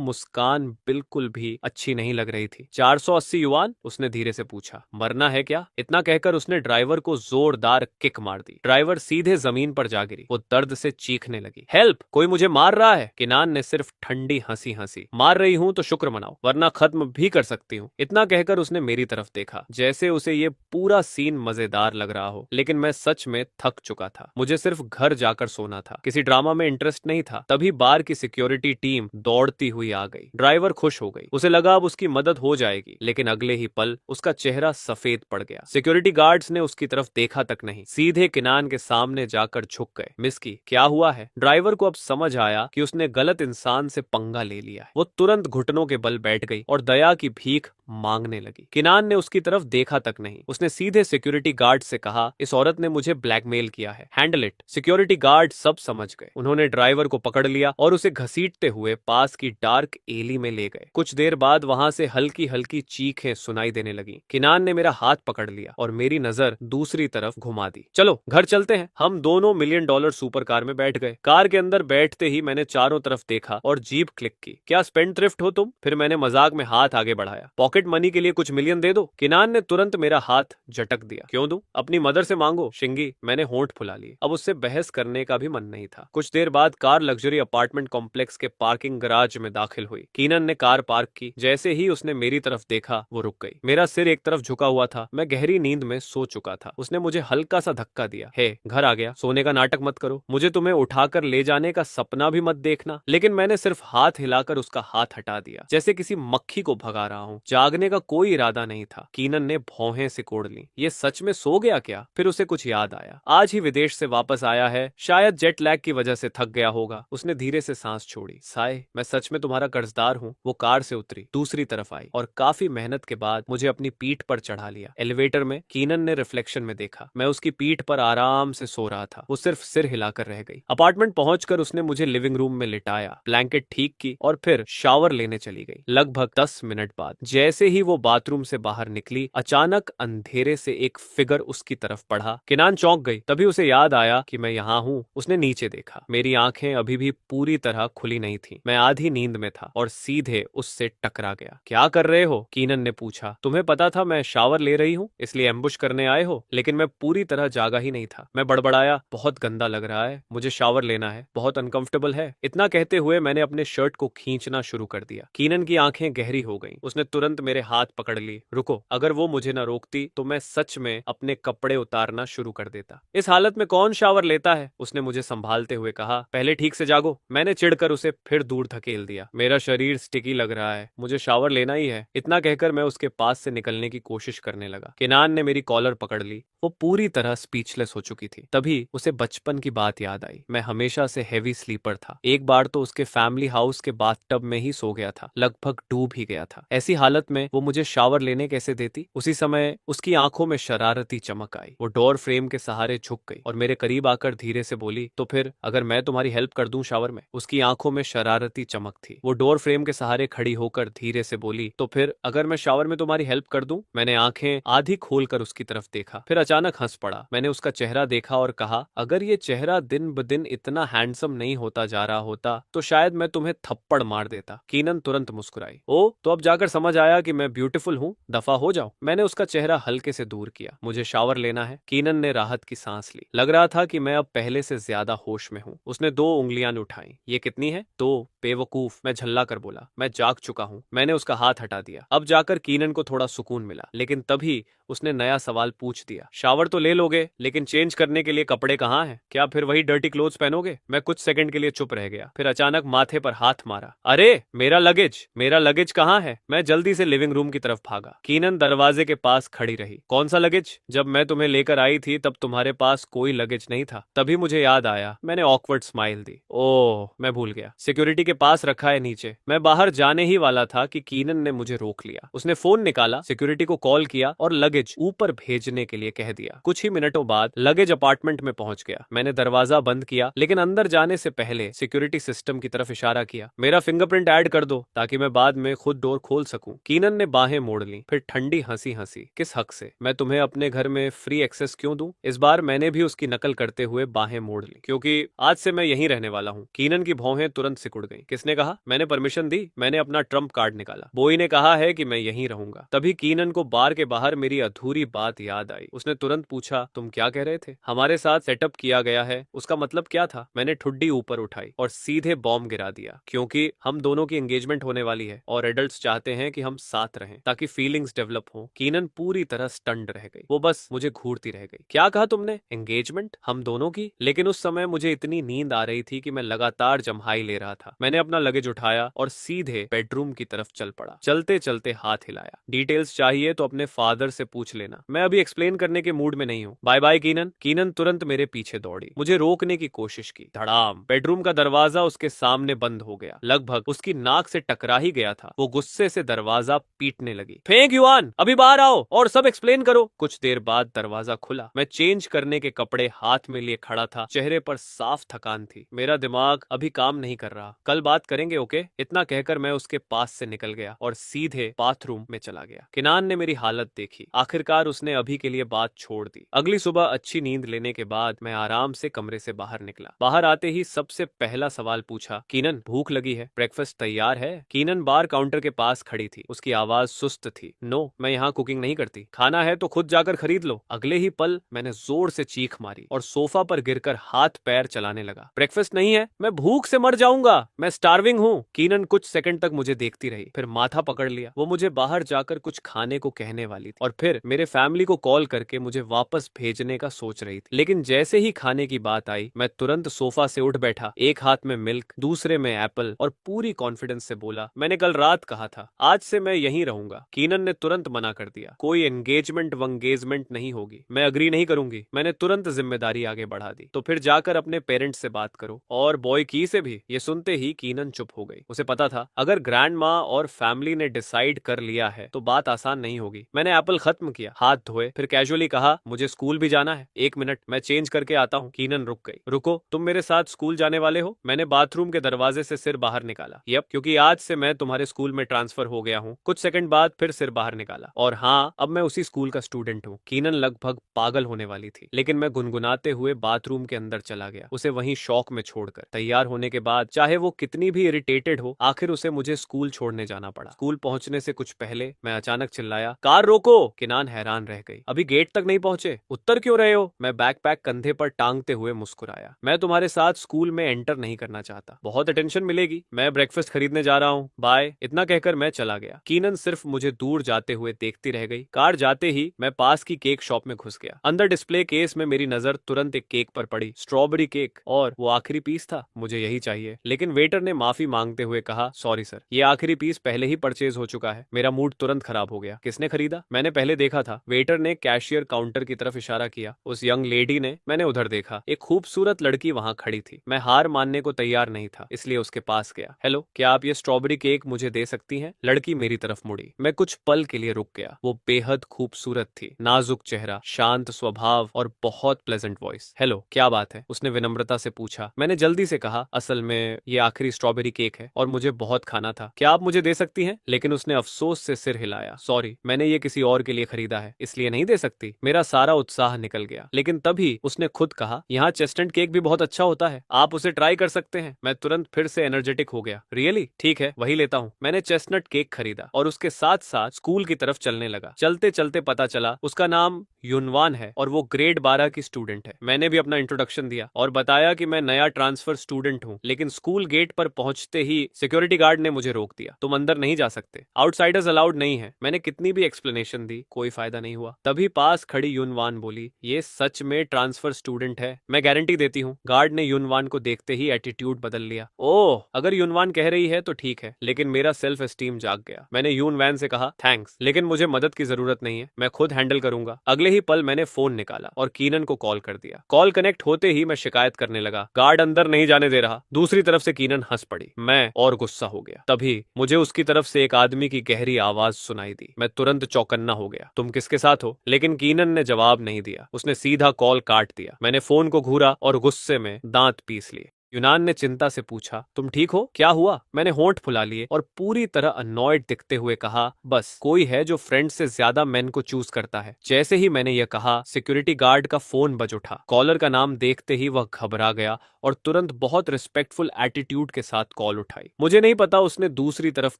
मुस्कान बिल्कुल भी अच्छी नहीं लग रही थी। 480 युआन? उसने धीरे से पूछा। मरना है क्या? इतना कहकर उसने ड्राइवर को जोरदार किक मार दी। ड्राइवर सीधे जमीन पर जा गिरी। वो दर्द से चीखने लगी। हेल्प, कोई मुझे मार रहा है। किनान ने सिर्फ ठंडी हंसी हंसी। मार रही हूं तो शुक्र मनाओ, वरना खत्म भी कर सकती हूँ। इतना कहकर उसने मेरी तरफ देखा, जैसे उसे ये पूरा सीन मजेदार लग रहा हो। लेकिन मैं सच में थक चुका था। मुझे सिर्फ घर जाकर सोना था। किसी ड्रामा में इंटरेस्ट नहीं था। तभी बार की सिक्योरिटी टीम दौड़ती हुई आ गई। ड्राइवर खुश हो गई। उसे लगा अब उसकी मदद हो जाएगी, लेकिन अगले ही पल उसका चेहरा सफेद पड़ गया। सिक्योरिटी गार्ड्स ने उसकी तरफ देखा तक नहीं, सीधे किनान के सामने जाकर झुक गए। मिस्की, क्या हुआ है? ड्राइवर को अब समझ आया कि उसने गलत इंसान से पंगा ले लिया है। वो तुरंत घुटनों के बल बैठ गई और दया की भीख मांगने लगी। किनान ने उसकी तरफ देखा तक नहीं। उसने सीधे सिक्योरिटी गार्ड से कहा, इस औरत ने मुझे ब्लैकमेल किया है, हैंडल इट। सिक्योरिटी गार्ड सब समझ गए। उन्होंने ड्राइवर को पकड़ लिया और उसे घसीटते हुए पास की डार्क एली में ले गए। कुछ देर बाद वहां से हल्की हल्की चीखें सुनाई देने लगी। किनान ने मेरा हाथ पकड़ लिया और मेरी नजर दूसरी तरफ घुमा दी। चलो घर चलते हैं। हम दोनों $1 मिलियन सुपर कार में बैठ गए। कार के अंदर बैठते ही मैंने चारों तरफ देखा और जीप क्लिक की। क्या स्पेंड थ्रिफ्ट हो तुम? फिर मैंने मजाक में हाथ आगे बढ़ाया। पॉकेट मनी के लिए कुछ मिलियन दे दो। किनान ने तुरंत मेरा हाथ झटक दिया। क्यों दूं? अपनी मदर से मांगो शिंगी। मैंने होंठ फुला लिए। अब उससे बहस करने का भी मन नहीं था। कुछ देर बाद कार लग्जरी अपार्टमेंट कॉम्प्लेक्स के पार्किंग गराज में दाखिल हुई। कीनन ने कार पार्क की। जैसे ही उसने मेरी तरफ देखा, वो रुक गई। मेरा सिर एक तरफ झुका हुआ था। मैं गहरी नींद में सो चुका था। उसने मुझे हल्का सा धक्का दिया। हे, घर आ गया, सोने का नाटक मत करो। मुझे तुम्हें उठाकर ले जाने का सपना भी मत देखना। लेकिन मैंने सिर्फ हाथ हिलाकर उसका हाथ हटा दिया, जैसे किसी मक्खी को भगा रहा हूँ। जागने का कोई इरादा नहीं था। कीनन ने भौहें सिकोड़ ली। ये सच में सो गया क्या? फिर उसे कुछ याद आया। आज ही विदेश से वापस आया है, शायद जेट लैग की वजह से थक गया होगा। उसने धीरे से सांस छोड़ी। साय, मैं सच में तुम्हारा कर्जदार हूँ। वो कार से उतरी, दूसरी तरफ आई और काफी मेहनत के बाद मुझे अपनी पीठ पर चढ़ा लिया। एलिवेटर में कीनन ने रिफ्लेक्शन में देखा। मैं उसकी पीठ पर आराम से सो रहा था। वो सिर्फ सिर हिलाकर रह गई। अपार्टमेंट पहुंचकर उसने मुझे लिविंग रूम में लिटाया, ब्लैंकेट ठीक की और फिर शावर लेने चली गई। लगभग 10 मिनट बाद जैसे ही वो बाथरूम से बाहर निकली, अचानक अंधेरे से एक फिगर उसकी तरफ बढ़ा। किनान चौंक गई। तभी उसे याद आया कि मैं यहाँ हूँ। उसने नीचे देखा। मेरी आंखें अभी भी पूरी तरह खुली नहीं थी। मैं आधी नींद में था और सीधे उससे टकरा गया। क्या कर रहे हो? कीनन ने पूछा। तुम्हें पता था मैं शावर ले रही हूँ, इसलिए एम्बुश करने आए हो? लेकिन मैं पूरी तरह जागा ही नहीं था। मैं बड़बड़ाया, बहुत गंदा लग रहा है, मुझे शावर लेना है, बहुत अनकंफर्टेबल है। इतना कहते हुए मैंने अपने शर्ट को खींचना शुरू कर दिया। कीनन की आंखें गहरी हो गईं। उसने तुरंत मेरे हाथ पकड़ ली। रुको, अगर वो मुझे न रोकती तो मैं सच में अपने कपड़े उतारना शुरू कर देता। इस हालत में कौन शावर लेता है? उसने मुझे संभालते हुए कहा। पहले ठीक से जागो। मैंने चिढ़कर उसे फिर दूर धकेल दिया। मेरा शरीर स्टिकी लग रहा है, मुझे शावर लेना ही है। इतना कहकर मैं उसके पास से निकलने की कोशिश करने लगा। किनान ने मेरी कॉलर पकड़ ली। वो पूरी तरह स्पीचलेस हो चुकी थी। तभी उसे बचपन की बात याद आई। मैं हमेशा से हेवी स्लीपर था। एक बार तो उसके फैमिली हाउस के बाथटब में ही सो गया था, लगभग डूब ही गया था। ऐसी हालत में वो मुझे शावर लेने कैसे देती? उसी समय उसकी आंखों में शरारती चमक आई। वो डोर फ्रेम के सहारे झुक गई और मेरे करीब आकर धीरे से बोली, तो फिर अगर मैं तुम्हारी हेल्प कर दूं शावर में? उसकी आंखों में शरारती चमक थी। वो डोर फ्रेम के सहारे खड़ी होकर धीरे से बोली, तो फिर अगर मैं शावर में तुम्हारी हेल्प कर दूं? मैंने आंखें आधी खोलकर उसकी तरफ देखा, फिर अचानक हंस पड़ा। मैंने उसका चेहरा देखा और कहा, अगर ये चेहरा दिन ब दिन इतना हैंडसम नहीं होता जा रहा होता तो शायद मैं तुम्हें थप्पड़ मार देता। कीनन तुरंत मुस्कुराई। ओ, तो अब जाकर समझ आया कि मैं ब्यूटीफुल हूँ, दफा हो जाओ। मैंने उसका चेहरा हल्के से दूर किया। मुझे शावर लेना है। कीनन ने राहत की सांस ली। लग रहा था कि मैं अब पहले से ज्यादा होश में हूँ। उसने 2 उंगलियां उठाई। ये कितनी है? 2। बेवकूफ, मैं झल्ला कर बोला। मैं जाग चुका हूँ। मैंने उसका हाथ हटा दिया। अब जाकर कीनन को थोड़ा सुकून मिला, लेकिन तभी उसने नया सवाल पूछ दिया। शावर तो ले लोगे, लेकिन चेंज करने के लिए कपड़े कहाँ हैं? क्या फिर वही डर्टी क्लोथ्स पहनोगे? मैं कुछ सेकंड के लिए चुप रह गया, फिर अचानक माथे पर हाथ मारा। अरे मेरा लगेज कहाँ है? मैं जल्दी से लिविंग रूम की तरफ भागा। कीनन दरवाजे के पास खड़ी रही। कौन सा लगेज? जब मैं तुम्हें लेकर आई थी तब तुम्हारे पास कोई लगेज नहीं था। तभी मुझे याद आया। मैंने ऑकवर्ड स्माइल दी। ओह, मैं भूल गया, सिक्योरिटी के पास रखा है नीचे। मैं बाहर जाने ही वाला था कि कीनन ने मुझे रोक लिया। उसने फोन निकाला, सिक्योरिटी को कॉल किया और लगेज ऊपर भेजने के लिए कह दिया। कुछ ही मिनटों बाद लगेज अपार्टमेंट में पहुंच गया। मैंने दरवाजा बंद किया, लेकिन अंदर जाने से पहले सिक्योरिटी सिस्टम की तरफ इशारा किया। मेरा फिंगरप्रिंट ऐड कर दो ताकि मैं बाद में खुद डोर खोल सकूं। कीनन ने बाहें मोड़ ली, फिर ठंडी हंसी हंसी। किस हक से? मैं तुम्हें अपने घर में फ्री एक्सेस क्यों दूं? इस बार मैंने भी उसकी नकल करते हुए बाहें मोड़ ली। क्योंकि आज से मैं यहीं रहने वाला हूँ। कीनन की भौहें तुरंत सिकुड़ गईं। किसने कहा? मैंने परमिशन दी। मैंने अपना ट्रम्प कार्ड निकाला। बोई ने कहा है कि मैं यहीं रहूंगा। तभी कीनन को बार के बाहर मेरी अधूरी बात याद आई। उसने तुरंत पूछा, तुम क्या कह रहे थे? हमारे साथ सेटअप किया गया है, उसका मतलब क्या था? मैंने ठुड्डी ऊपर उठाई और सीधे बॉम्ब गिरा दिया। क्योंकि हम दोनों की एंगेजमेंट होने वाली है और एडल्ट्स चाहते हैं कि हम साथ रहें ताकि फीलिंग्स डेवलप हो। कीनन पूरी तरह स्टन्ड रह गई। वो बस मुझे घूरती रह गई। क्या कहा तुमने? एंगेजमेंट? हम दोनों की? लेकिन उस समय मुझे इतनी नींद आ रही थी कि मैं लगातार जम्हाई ले रहा था। मैंने अपना लगेज उठाया और सीधे बेडरूम की तरफ चल पड़ा। चलते चलते हाथ हिलाया। डिटेल्स चाहिए तो अपने फादर से पूछ लेना, मैं अभी एक्सप्लेन करने के मूड में नहीं हूँ। Bye bye कीनन। कीनन तुरंत मेरे पीछे दौड़ी, मुझे रोकने की कोशिश की। धड़ाम! बेडरूम का दरवाजा उसके सामने बंद हो गया। लगभग उसकी नाक से टकरा ही गया था। वो गुस्से से दरवाजा पीटने लगी। फेंक युआन, अभी बाहर आओ और सब एक्सप्लेन करो। कुछ देर बाद दरवाजा खुला। मैं चेंज करने के कपड़े हाथ में लिए खड़ा था। चेहरे पर साफ थकान थी। मेरा दिमाग अभी काम नहीं कर रहा। कल बात करेंगे, ओके? इतना कहकर मैं उसके पास से निकल गया और सीधे बाथरूम में चला गया। किनान ने मेरी हालत देखी। आखिरकार उसने अभी के लिए बात छोड़ दी। अगली सुबह अच्छी नींद लेने के बाद मैं आराम से कमरे से बाहर निकला। बाहर आते ही सबसे पहला सवाल पूछा, कीनन भूख लगी है? ब्रेकफास्ट तैयार है? कीनन बार काउंटर के पास खड़ी थी। उसकी आवाज सुस्त थी। नो, मैं यहाँ कुकिंग नहीं करती। खाना है तो खुद जाकर खरीद लो। अगले ही पल मैंने जोर से चीख मारी और सोफा पर गिरकर हाथ पैर चलाने लगा। ब्रेकफास्ट नहीं है? मैं भूख से मर जाऊंगा। मैं स्टार्विंग हूँ। कीनन कुछ सेकंड तक मुझे देखती रही, फिर माथा पकड़ लिया। वो मुझे बाहर जाकर कुछ खाने को कहने वाली थी और फिर मेरे फैमिली को कॉल करके मुझे वापस भेजने का सोच रही थी। लेकिन जैसे ही खाने की बात आई, मैं तुरंत सोफा से उठ बैठा। एक हाथ में मिल्क, दूसरे में एप्पल और पूरी कॉन्फिडेंस से बोला, मैंने कल रात कहा था आज से मैं यहीं रहूंगा। कीनन ने तुरंत मना कर दिया। कोई एंगेजमेंट वंगेजमेंट नहीं होगी। मैं अग्री नहीं करूंगी। मैंने तुरंत जिम्मेदारी आगे बढ़ा दी। तो फिर जाकर अपने पेरेंट्स से बात करो और बॉय की से भी। ये सुनते ही कीनन चुप हो गई। उसे पता था अगर ग्रैंड माँ और फैमिली ने डिसाइड कर लिया है तो बात आसान नहीं होगी। मैंने एप्पल खत्म किया, हाथ धोए, फिर कैजुअली कहा, मुझे स्कूल भी जाना है। 1 मिनट, मैं चेंज करके आता हूँ। कीनन रुक गई। रुको, तुम मेरे साथ स्कूल जाने वाले हो? मैंने बाथरूम के दरवाजे से सिर बाहर निकाला। यप, क्योंकि आज से मैं तुम्हारे स्कूल में ट्रांसफर हो गया हूँ। कुछ सेकंड बाद फिर सिर बाहर निकाला। और हाँ, अब मैं उसी स्कूल का स्टूडेंट हूँ। कीनन लगभग पागल होने वाली थी, लेकिन मैं गुनगुनाते हुए बाथरूम के अंदर चला गया, उसे वहीं शौक में छोड़कर। तैयार होने के बाद चाहे वो कितनी भी इरिटेटेड हो, आखिर उसे मुझे स्कूल छोड़ने जाना पड़ा। स्कूल पहुंचने से कुछ पहले मैं अचानक चिल्लाया, कार रोको! किनान हैरान रह गई। अभी गेट तक नहीं पहुंचे, उत्तर क्यों रहे हो? मैं बैकपैक कंधे पर टांगते हुए मुस्कुराया। मैं तुम्हारे साथ स्कूल में एंटर नहीं करना चाहता। बहुत अटेंशन मिलेगी। मैं ब्रेकफास्ट खरीदने जा रहा हूँ, बाय। इतना कहकर मैं चला गया। कीनन सिर्फ मुझे दूर जाते हुए देखती रह गई। कार जाते ही मैं पास की केक शॉप में घुस गया। अंदर डिस्प्ले केस में मेरी नजर तुरंत एक केक पर पड़ी, स्ट्रॉबेरी केक, और वो आखिरी पीस था। मुझे यही चाहिए। लेकिन वेटर ने माफी मांगते हुए कहा, सॉरी सर, ये आखिरी पीस पहले ही परचेज हो चुका है। मेरा मूड तुरंत खराब हो गया। किसने खरीदा? मैंने पहले देखा था। वेटर ने कैशियर काउंटर की तरफ इशारा किया। उस यंग लेडी ने। मैंने उधर देखा। एक खूबसूरत लड़की वहां खड़ी थी। मैं हार मानने को तैयार नहीं था, इसलिए उसके पास गया। हेलो, क्या आप ये स्ट्रॉबेरी केक मुझे दे सकती हैं? लड़की मेरी तरफ मुड़ी। मैं कुछ पल के लिए रुक गया। वो बेहद खूबसूरत थी, नाजुक चेहरा, शांत स्वभाव और बहुत प्लेजेंट वॉइस। हेलो, क्या बात है? उसने विनम्रता से पूछा। मैंने जल्दी से कहा, असल में ये आखिरी स्ट्रॉबेरी केक है और मुझे बहुत खाना था। क्या आप मुझे दे सकती हैं? लेकिन उसने अफसोस से सिर हिलाया। सॉरी, मैंने ये किसी और के लिए खरीदा है, इसलिए नहीं दे सकती। मेरा सारा उत्साह निकल गया। लेकिन तभी उसने खुद कहा, यहाँ चेस्टनट केक भी बहुत अच्छा होता है, आप उसे ट्राई कर सकते हैं। मैं तुरंत फिर से एनर्जेटिक हो गया। रियली? ठीक है, वही लेता हूँ। मैंने चेस्टनट केक खरीदा और उसके साथ साथ स्कूल की तरफ चलने लगा। चलते चलते पता चला उसका नाम युनवान है और वो ग्रेड 12 की स्टूडेंट है। मैंने भी अपना इंट्रोडक्शन दिया और बताया कि मैं नया ट्रांसफर स्टूडेंट हूँ। लेकिन स्कूल गेट पर पहुंचते ही सिक्योरिटी गार्ड ने मुझे रोक दिया। तुम अंदर नहीं जा सकते, आउटसाइडर्स अलाउड नहीं है। मैंने कितनी भी एक्सप्लेनेशन दी, कोई फायदा नहीं हुआ। तभी पास खड़ी युनवान बोली, ये सच में ट्रांसफर स्टूडेंट है, मैं गारंटी देती हूँ। गार्ड ने युनवान को देखते ही एटीट्यूड बदल लिया। ओह, अगर युनवान कह रही है तो ठीक है, लेकिन मेरा सेल्फ एस्टीम जाग गया। मैंने युनवान से कहा, थैंक्स, लेकिन मुझे मदद की जरूरत नहीं है, मैं खुद हैंडल करूंगा। अगले ही पल मैंने फोन निकाला और कीनन को कॉल कर दिया। कॉल कनेक्ट होते ही मैं शिकायत करने लगा, गार्ड अंदर नहीं जाने दे रहा। दूसरी तरफ से कीनन हंस पड़ी। मैं और गुस्सा हो गया। तभी मुझे उसकी तरफ से एक आदमी की गहरी आवाज सुनाई दी। मैं तुरंत चौकन्ना हो गया। तुम किसके साथ हो? लेकिन कीनन ने जवाब नहीं दिया। उसने सीधा कॉल काट दिया। मैंने फोन को घूरा और गुस्से में दांत पीस लिए। यूनान ने चिंता से पूछा, तुम ठीक हो? क्या हुआ? मैंने होंठ फुला लिए और पूरी तरह अनॉयड दिखते हुए कहा, बस कोई है जो फ्रेंड से ज्यादा मेन को चूज करता है। जैसे ही मैंने यह कहा, सिक्योरिटी गार्ड का फोन बज उठा। कॉलर का नाम देखते ही वह घबरा गया और तुरंत बहुत रिस्पेक्टफुल एटीट्यूड के साथ कॉल उठाई। मुझे नहीं पता उसने दूसरी तरफ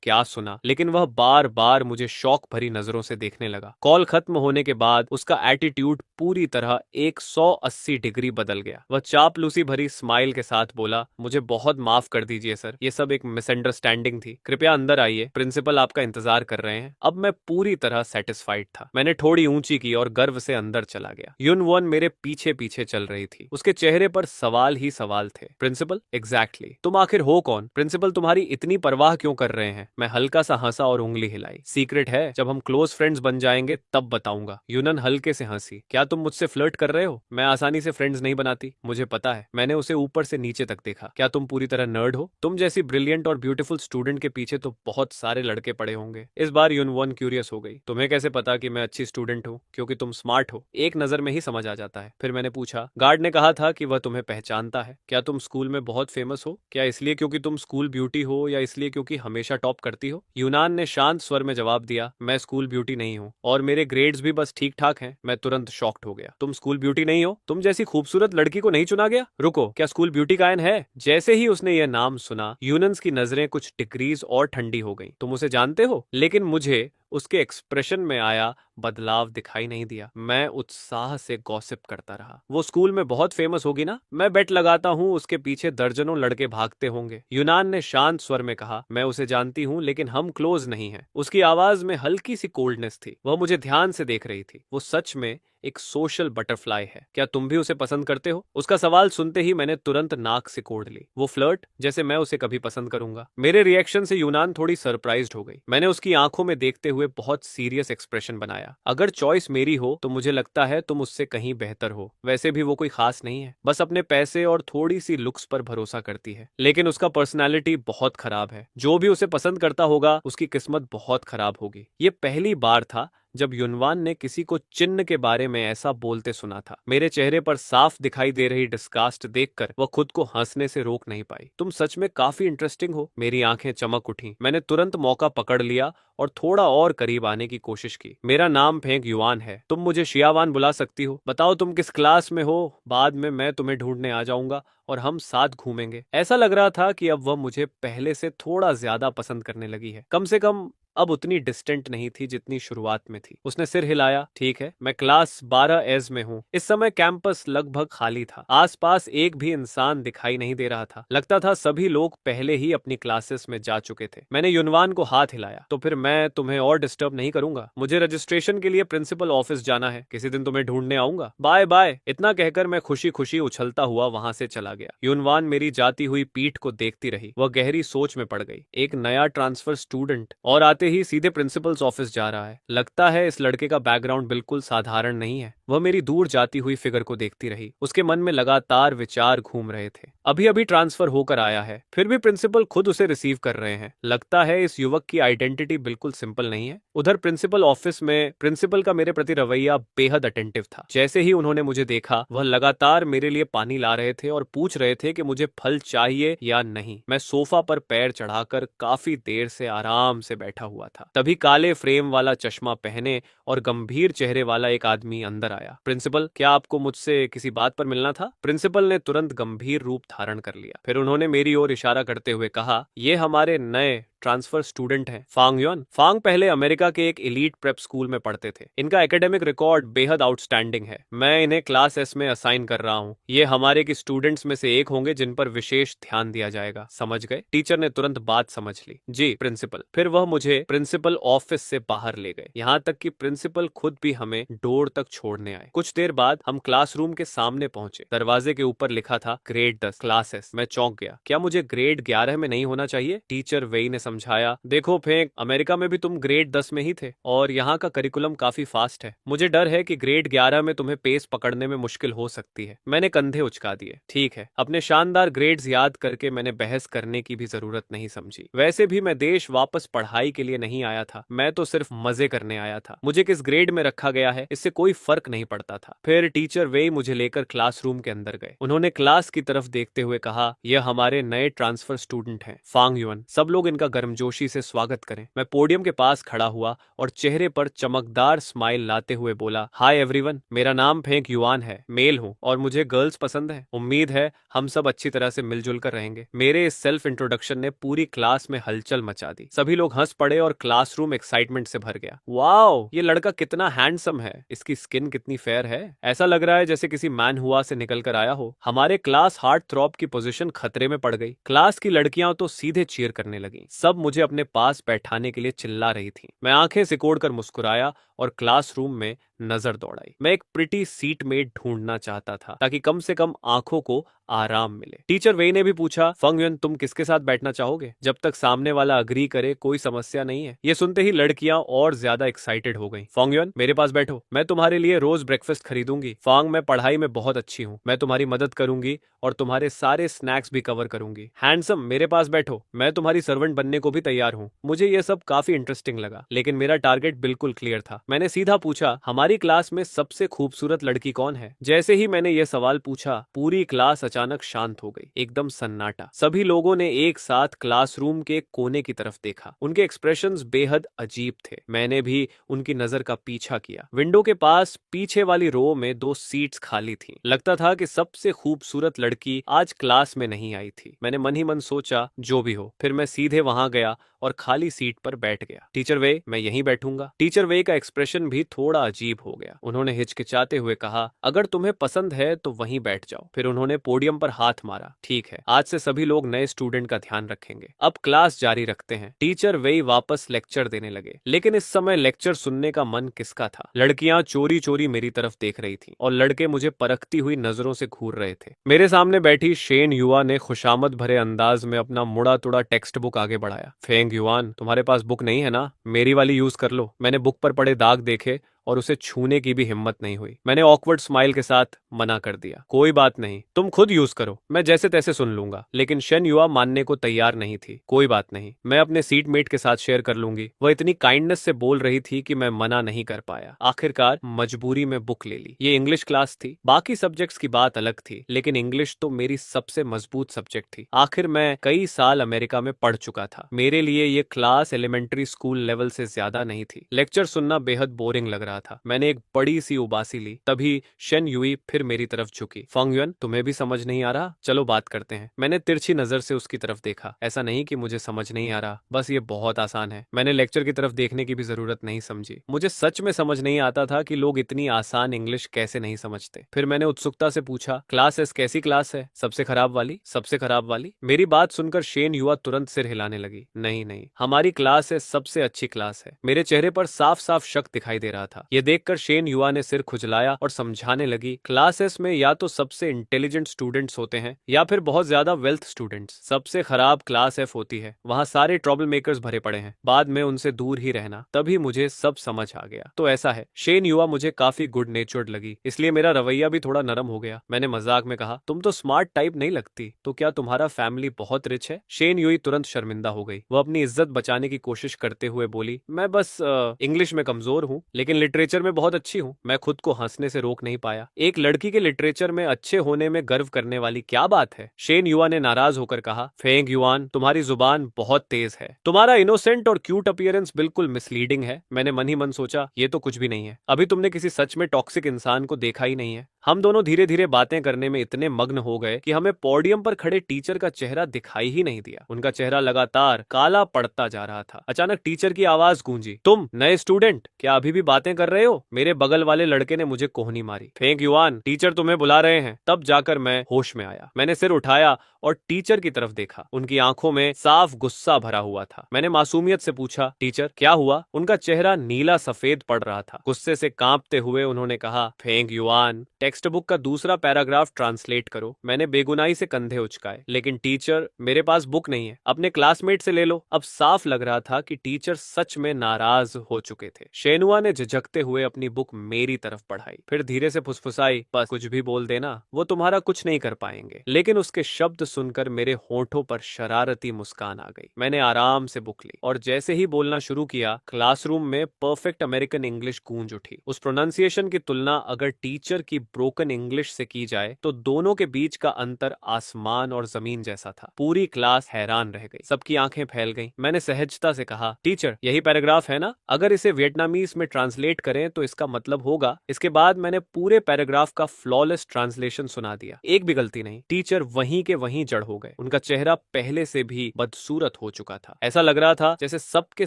क्या सुना, लेकिन वह बार बार मुझे शौक भरी नजरों से देखने लगा। कॉल खत्म होने के बाद उसका एटीट्यूड पूरी तरह 180 डिग्री बदल गया। वह चापलूसी भरी स्माइल के साथ बोला, मुझे बहुत माफ कर दीजिए सर, ये सब एक मिसअंडरस्टैंडिंग थी, कृपया अंदर आइए, प्रिंसिपल आपका इंतजार कर रहे हैं। अब मैं पूरी तरह सेटिस्फाइड था। मैंने थोड़ी ऊंची की और गर्व से अंदर चला गया। युनवन मेरे पीछे पीछे चल रही थी। उसके चेहरे पर सवाल ही सवाल थे। प्रिंसिपल? एग्जैक्टली। तुम आखिर हो कौन? प्रिंसिपल तुम्हारी इतनी परवाह क्यों कर रहे हैं? मैं हल्का सा हंसा और उंगली हिलाई। सीक्रेट है, जब हम क्लोज फ्रेंड्स बन जाएंगे तब बताऊंगा। यूनन हल्के से हंसी। क्या तुम मुझसे फ्लर्ट कर रहे हो? मैं आसानी से फ्रेंड्स नहीं बनाती, मुझे पता है। मैंने उसे ऊपर से नीचे तक देखा। क्या तुम पूरी तरह नर्ड हो? तुम जैसी ब्रिलियंट और ब्यूटीफुल स्टूडेंट के पीछे तो बहुत सारे लड़के पड़े होंगे। इस बार यूनवन क्यूरियस हो गई। तुम्हें कैसे पता कि मैं अच्छी स्टूडेंट हूँ? क्योंकि तुम स्मार्ट हो, एक नजर में ही समझ आ जाता है। फिर मैंने पूछा, गार्ड ने कहा था कि वह तुम्हें पहचानता है। क्या तुम स्कूल में बहुत फेमस हो? क्या इसलिए क्योंकि तुम स्कूल ब्यूटी हो या इसलिए क्योंकि हमेशा टॉप करती हो? यूनान ने शांत स्वर में जवाब दिया, मैं स्कूल ब्यूटी नहीं हूँ और मेरे ग्रेड्स भी बस ठीक ठाक हैं। मैं तुरंत शॉक्ड हो गया। तुम स्कूल ब्यूटी नहीं हो? तुम जैसी खूबसूरत लड़की को नहीं चुना गया? रुको, क्या स्कूल ब्यूटी का एन है? जैसे ही उसने यह नाम सुना, यूनन्स की नजरें कुछ डिग्रीज और ठंडी हो गईं। तुम उसे जानते हो? लेकिन मुझे उसके एक्सप्रेशन में आया बदलाव दिखाई नहीं दिया। मैं उत्साह से गॉसिप करता रहा, वो स्कूल में बहुत फेमस होगी ना? मैं बेट लगाता हूँ उसके पीछे दर्जनों लड़के भागते होंगे। यूनान ने शांत स्वर में कहा, मैं उसे जानती हूँ, लेकिन हम क्लोज नहीं हैं। उसकी आवाज में हल्की सी कोल्डनेस थी। वह मुझे ध्यान से देख रही थी। वो सच में एक सोशल बटरफ्लाई है। क्या तुम भी उसे पसंद करते हो? उसका सवाल सुनते ही मैंने तुरंत नाक से कोड़ ली। वो फ्लर्ट, जैसे मैं उसे कभी पसंद करूंगा। मेरे रिएक्शन से यूनान थोड़ी सरप्राइज्ड हो गई। मैंने उसकी आंखों में देखते हुए बहुत सीरियस एक्सप्रेशन बनाया। अगर चॉइस मेरी हो तो मुझे लगता है तुम उससे कहीं बेहतर हो। वैसे भी वो कोई खास नहीं है, बस अपने पैसे और थोड़ी सी लुक्स पर भरोसा करती है। लेकिन उसका पर्सनैलिटी बहुत खराब है। जो भी उसे पसंद करता होगा उसकी किस्मत बहुत खराब होगी। ये पहली बार था जब युनवान ने किसी को चिन्ह के बारे में ऐसा बोलते सुना था। मेरे चेहरे पर साफ दिखाई दे रही डिस्कास्ट देखकर वह खुद को हंसने से रोक नहीं पाई। तुम सच में काफी इंटरेस्टिंग हो। मेरी आंखें चमक उठी। मैंने तुरंत मौका पकड़ लिया और थोड़ा और करीब आने की कोशिश की। मेरा नाम फेंग युआन है, तुम मुझे शियावान बुला सकती हो। बताओ तुम किस क्लास में हो, बाद में मैं तुम्हें ढूंढने आ जाऊंगा और हम साथ घूमेंगे। ऐसा लग रहा था कि अब वह मुझे पहले से थोड़ा ज्यादा पसंद करने लगी है। कम से कम अब उतनी डिस्टेंट नहीं थी जितनी शुरुआत में थी। उसने सिर हिलाया, ठीक है, मैं क्लास 12 एज में हूँ। इस समय कैंपस लगभग खाली था। आसपास एक भी इंसान दिखाई नहीं दे रहा था। लगता था सभी लोग पहले ही अपनी क्लासेस में जा चुके थे। मैंने युनवान को हाथ हिलाया, तो फिर मैं तुम्हें और डिस्टर्ब नहीं करूंगा। मुझे रजिस्ट्रेशन के लिए प्रिंसिपल ऑफिस जाना है, किसी दिन तुम्हें ढूंढने आऊंगा। Bye bye. इतना कहकर मैं खुशी खुशी उछलता हुआ वहां से चला गया। युनवान मेरी जाती हुई पीठ को देखती रही। वह गहरी सोच में पड़ गई। एक नया ट्रांसफर स्टूडेंट और आते ही सीधे प्रिंसिपल्स ऑफिस जा रहा है। लगता है इस लड़के का बैकग्राउंड बिल्कुल साधारण नहीं है। वह मेरी दूर जाती हुई फिगर को देखती रही। उसके मन में लगातार विचार घूम रहे थे। अभी अभी ट्रांसफर होकर आया है, फिर भी प्रिंसिपल खुद उसे रिसीव कर रहे हैं। लगता है इस युवक की आइडेंटिटी बिल्कुल सिंपल नहीं है। उधर प्रिंसिपल ऑफिस में प्रिंसिपल का मेरे प्रति रवैया बेहद अटेंटिव था। जैसे ही उन्होंने मुझे देखा, वह लगातार मेरे लिए पानी ला रहे थे और पूछ रहे थे कि मुझे फल चाहिए या नहीं। मैं सोफा पर पैर चढ़ाकर काफी देर से आराम से बैठा हुआ था। तभी काले फ्रेम वाला चश्मा पहने और गंभीर चेहरे वाला एक आदमी अंदर आया। प्रिंसिपल, क्या आपको मुझसे किसी बात पर मिलना था? प्रिंसिपल ने तुरंत गंभीर रूप धारण कर लिया। फिर उन्होंने मेरी ओर इशारा करते हुए कहा, ये हमारे नए ट्रांसफर स्टूडेंट हैं, फांग युआन। फांग पहले अमेरिका के एक एलीट प्रेप स्कूल में पढ़ते थे। इनका एकेडमिक रिकॉर्ड बेहद आउटस्टैंडिंग है। मैं इन्हें क्लास एस में असाइन कर रहा हूँ। ये हमारे की स्टूडेंट्स में से एक होंगे जिन पर विशेष ध्यान दिया जाएगा। समझ गए? टीचर ने तुरंत बात समझ ली। जी प्रिंसिपल। फिर वह मुझे प्रिंसिपल ऑफिस से बाहर ले गए, यहाँ तक कि प्रिंसिपल खुद भी हमें डोर तक छोड़ने आए। कुछ देर बाद हम क्लासरूम के सामने पहुंचे। दरवाजे के ऊपर लिखा था ग्रेड 10 क्लासेस। मैं चौंक गया। क्या मुझे ग्रेड 11 में नहीं होना चाहिए? टीचर वेई ने समझाया, देखो फेंक, अमेरिका में भी तुम ग्रेड 10 में ही थे और यहाँ का करिकुलम काफी फास्ट है। मुझे डर है कि ग्रेड 11 में तुम्हें पेस पकड़ने में मुश्किल हो सकती है। मैंने कंधे उचका दिए। ठीक है। अपने शानदार ग्रेड्स याद करके मैंने बहस करने की भी जरूरत नहीं समझी। वैसे भी मैं देश वापस पढ़ाई के लिए नहीं आया था, मैं तो सिर्फ मजे करने आया था। मुझे किस ग्रेड में रखा गया है इससे कोई फर्क नहीं पड़ता था। फिर टीचर वेई मुझे लेकर क्लासरूम के अंदर गए। उन्होंने क्लास की तरफ देखते हुए कहा, यह हमारे नए ट्रांसफर स्टूडेंट हैं, फांग युआन। सब लोग इनका गर्मजोशी से स्वागत करें। मैं पोडियम के पास खड़ा हुआ और चेहरे पर चमकदार स्माइल लाते हुए बोला, हाय एवरीवन, मेरा नाम फेंक युआन है, मेल हूँ और मुझे गर्ल्स पसंद है। उम्मीद है हम सब अच्छी तरह से मिलजुल कर रहेंगे। मेरे इस सेल्फ इंट्रोडक्शन ने पूरी क्लास में हलचल मचा दी। सभी लोग हंस पड़े और क्लासरूम एक्साइटमेंट से भर गया। वाओ, ये लड़का कितना हैंडसम है, इसकी स्किन कितनी फेयर है, ऐसा लग रहा है जैसे किसी मैन हुआ से निकल कर आया हो। हमारे क्लास हार्ट थ्रॉप की पोजीशन खतरे में पड़ गई। क्लास की लड़कियां तो सीधे चीयर करने लगी। सब मुझे अपने पास बैठाने के लिए चिल्ला रही थी। मैं आंखें सिकोड़कर मुस्कुराया और क्लासरूम में नजर दौड़ाई। मैं एक प्रिटी सीटमेट ढूंढना चाहता था ताकि कम से कम आंखों को आराम मिले। टीचर वेई ने भी पूछा, फंग युआन, तुम किसके साथ बैठना चाहोगे? जब तक सामने वाला अग्री करे कोई समस्या नहीं है। ये सुनते ही लड़कियां और ज्यादा एक्साइटेड हो गईं। फंग युआन, मेरे पास बैठो, मैं तुम्हारे लिए रोज ब्रेकफास्ट खरीदूंगी। फांग, मैं पढ़ाई में बहुत अच्छी हूँ, मैं तुम्हारी मदद करूंगी और तुम्हारे सारे स्नैक्स भी कवर करूंगी। हैंडसम, मेरे पास बैठो, मैं तुम्हारी सर्वेंट बनने को भी तैयार हूँ। मुझे ये सब काफी इंटरेस्टिंग लगा, लेकिन मेरा टारगेट बिल्कुल क्लियर था। मैंने सीधा पूछा, हमारी क्लास में सबसे खूबसूरत लड़की कौन है? जैसे ही मैंने ये सवाल पूछा, पूरी क्लास अचानक शांत हो गई। एकदम सन्नाटा। सभी लोगों ने एक साथ क्लासरूम के कोने की तरफ देखा। उनके एक्सप्रेशंस बेहद अजीब थे। मैंने भी उनकी नजर का पीछा किया। विंडो के पास पीछे वाली रो में 2 सीट्स खाली थीं। लगता था कि सबसे खूबसूरत लड़की आज क्लास में नहीं आई थी। मैंने मन ही मन सोचा, जो भी हो। फिर मैं सीधे वहां गया और खाली सीट पर बैठ गया। टीचर वे, मैं यहीं बैठूंगा। टीचर वे का एक्सप्रेशन भी थोड़ा अजीब हो गया। उन्होंने हिचकिचाते हुए कहा, अगर तुम्हें पसंद है तो वहीं बैठ जाओ। फिर उन्होंने पोडियम पर हाथ मारा। ठीक है, आज से सभी लोग नए स्टूडेंट का ध्यान रखेंगे। अब क्लास जारी रखते हैं। टीचर वे वापस लेक्चर देने लगे, लेकिन इस समय लेक्चर सुनने का मन किसका था? लड़कियां चोरी चोरी मेरी तरफ देख रही थी और लड़के मुझे परखती हुई नजरों से घूर रहे थे। मेरे सामने बैठी शेन युआ ने खुशामद भरे अंदाज में अपना मुड़ा तुड़ा टेक्स्ट बुक आगे बढ़ाया। फेंग युआन, तुम्हारे पास बुक नहीं है ना? मेरी वाली यूज कर लो। मैंने बुक पर पड़े दाग देखे और उसे छूने की भी हिम्मत नहीं हुई। मैंने ऑकवर्ड स्माइल के साथ मना कर दिया, कोई बात नहीं, तुम खुद यूज करो, मैं जैसे तैसे सुन लूंगा। लेकिन शेन युआ मानने को तैयार नहीं थी। कोई बात नहीं, मैं अपने सीटमेट के साथ शेयर कर लूंगी। वह इतनी काइंडनेस से बोल रही थी कि मैं मना नहीं कर पाया। आखिरकार मजबूरी में बुक ले ली। ये इंग्लिश क्लास थी। बाकी सब्जेक्ट्स की बात अलग थी, लेकिन इंग्लिश तो मेरी सबसे मजबूत सब्जेक्ट थी। आखिर मैं कई साल अमेरिका में पढ़ चुका था। मेरे लिए ये क्लास एलिमेंट्री स्कूल लेवल से ज्यादा नहीं थी। लेक्चर सुनना बेहद बोरिंग लग रहा था। मैंने एक बड़ी सी उबासी ली। तभी शेन युई फिर मेरी तरफ झुकी। फंग युआन, तुम्हें भी समझ नहीं आ रहा? चलो बात करते हैं। मैंने तिरछी नजर से उसकी तरफ देखा। ऐसा नहीं कि मुझे समझ नहीं आ रहा, बस ये बहुत आसान है। मैंने लेक्चर की तरफ देखने की भी जरूरत नहीं समझी। मुझे सच में समझ नहीं आता था कि लोग इतनी आसान इंग्लिश कैसे नहीं समझते। फिर मैंने उत्सुकता से पूछा, क्लास एस कैसी क्लास है? सबसे खराब वाली? सबसे खराब वाली? मेरी बात सुनकर शेन युआ तुरंत सिर हिलाने लगी। नहीं नहीं, हमारी क्लास है सबसे अच्छी क्लास है। मेरे चेहरे पर साफ साफ शक दिखाई दे रहा था। ये देखकर शेन युआ ने सिर खुजलाया और समझाने लगी, क्लासेस में या तो सबसे इंटेलिजेंट स्टूडेंट्स होते हैं या फिर बहुत ज्यादा वेल्थ स्टूडेंट्स। सबसे खराब क्लास एफ होती है, वहाँ सारे ट्रबल मेकर्स भरे पड़े हैं। बाद में उनसे दूर ही रहना। तभी मुझे सब समझ आ गया। तो ऐसा है। शेन युआ मुझे काफी गुड नेचर्ड लगी, इसलिए मेरा रवैया भी थोड़ा नरम हो गया। मैंने मजाक में कहा, तुम तो स्मार्ट टाइप नहीं लगती, तो क्या तुम्हारा फैमिली बहुत रिच है? शेन युई तुरंत शर्मिंदा हो गई। वह अपनी इज्जत बचाने की कोशिश करते हुए बोली, मैं बस इंग्लिश में कमजोर हूँ, लेकिन लिटरेचर में बहुत अच्छी हूँ। मैं खुद को हंसने से रोक नहीं पाया। एक लड़की के लिटरेचर में अच्छे होने में गर्व करने वाली क्या बात है? शेन युआ ने नाराज होकर कहा, फेंग युआन, तुम्हारी जुबान बहुत तेज है। तुम्हारा इनोसेंट और क्यूट अपीयरेंस बिल्कुल मिसलीडिंग है। मैंने मन ही मन सोचा, ये तो कुछ भी नहीं है। अभी तुमने किसी सच में टॉक्सिक इंसान को देखा ही नहीं है। हम दोनों धीरे धीरे बातें करने में इतने मग्न हो गए कि हमें पोडियम पर खड़े टीचर का चेहरा दिखाई ही नहीं दिया। उनका चेहरा लगातार काला पड़ता जा रहा था। अचानक टीचर की आवाज गूंजी, तुम नए स्टूडेंट क्या अभी भी बातें कर रहे हो? मेरे बगल वाले लड़के ने मुझे कोहनी मारी। फेंक युआन, टीचर तुम्हें बुला रहे हैं। तब जाकर मैं होश में आया। मैंने सिर उठाया और टीचर की तरफ देखा। उनकी आंखों में साफ गुस्सा भरा हुआ था। मैंने मासूमियत से पूछा, टीचर क्या हुआ? उनका चेहरा नीला सफेद पड़ रहा था। गुस्से से कांपते हुए उन्होंने कहा, फेंग युआन, टेक्स्ट बुक का दूसरा पैराग्राफ ट्रांसलेट करो। मैंने बेगुनाही से कंधे उचकाए। लेकिन टीचर, मेरे पास बुक नहीं है, अपने क्लासमेट से ले लो। अब साफ लग रहा था कि टीचर सच में नाराज हो चुके थे। शेनुआ ने झिझकते हुए अपनी बुक मेरी तरफ बढ़ाई, फिर धीरे से फुसफुसाई, बस कुछ भी बोल देना, वो तुम्हारा कुछ नहीं कर पाएंगे। लेकिन उसके शब्द सुनकर मेरे होंठों पर शरारती मुस्कान आ गई। मैंने आराम से बुक ली और जैसे ही बोलना शुरू किया, क्लासरूम में परफेक्ट अमेरिकन इंग्लिश गूंज उठी। उस प्रोनाउंसिएशन की तुलना अगर टीचर की ब्रोकन इंग्लिश से की जाए तो दोनों के बीच का अंतर आसमान और जमीन जैसा था। पूरी क्लास हैरान रह गई, सबकी आंखें फैल गईं। मैंने सहजता से कहा, टीचर यही पैराग्राफ है ना? अगर इसे वियतनामीज में ट्रांसलेट करें तो इसका मतलब होगा। इसके बाद मैंने पूरे पैराग्राफ का फ्लॉलेस ट्रांसलेशन सुना दिया, एक भी गलती नहीं। टीचर वहीं के वहीं जड़ हो गए। उनका चेहरा पहले से भी बदसूरत हो चुका था। ऐसा लग रहा था जैसे सबके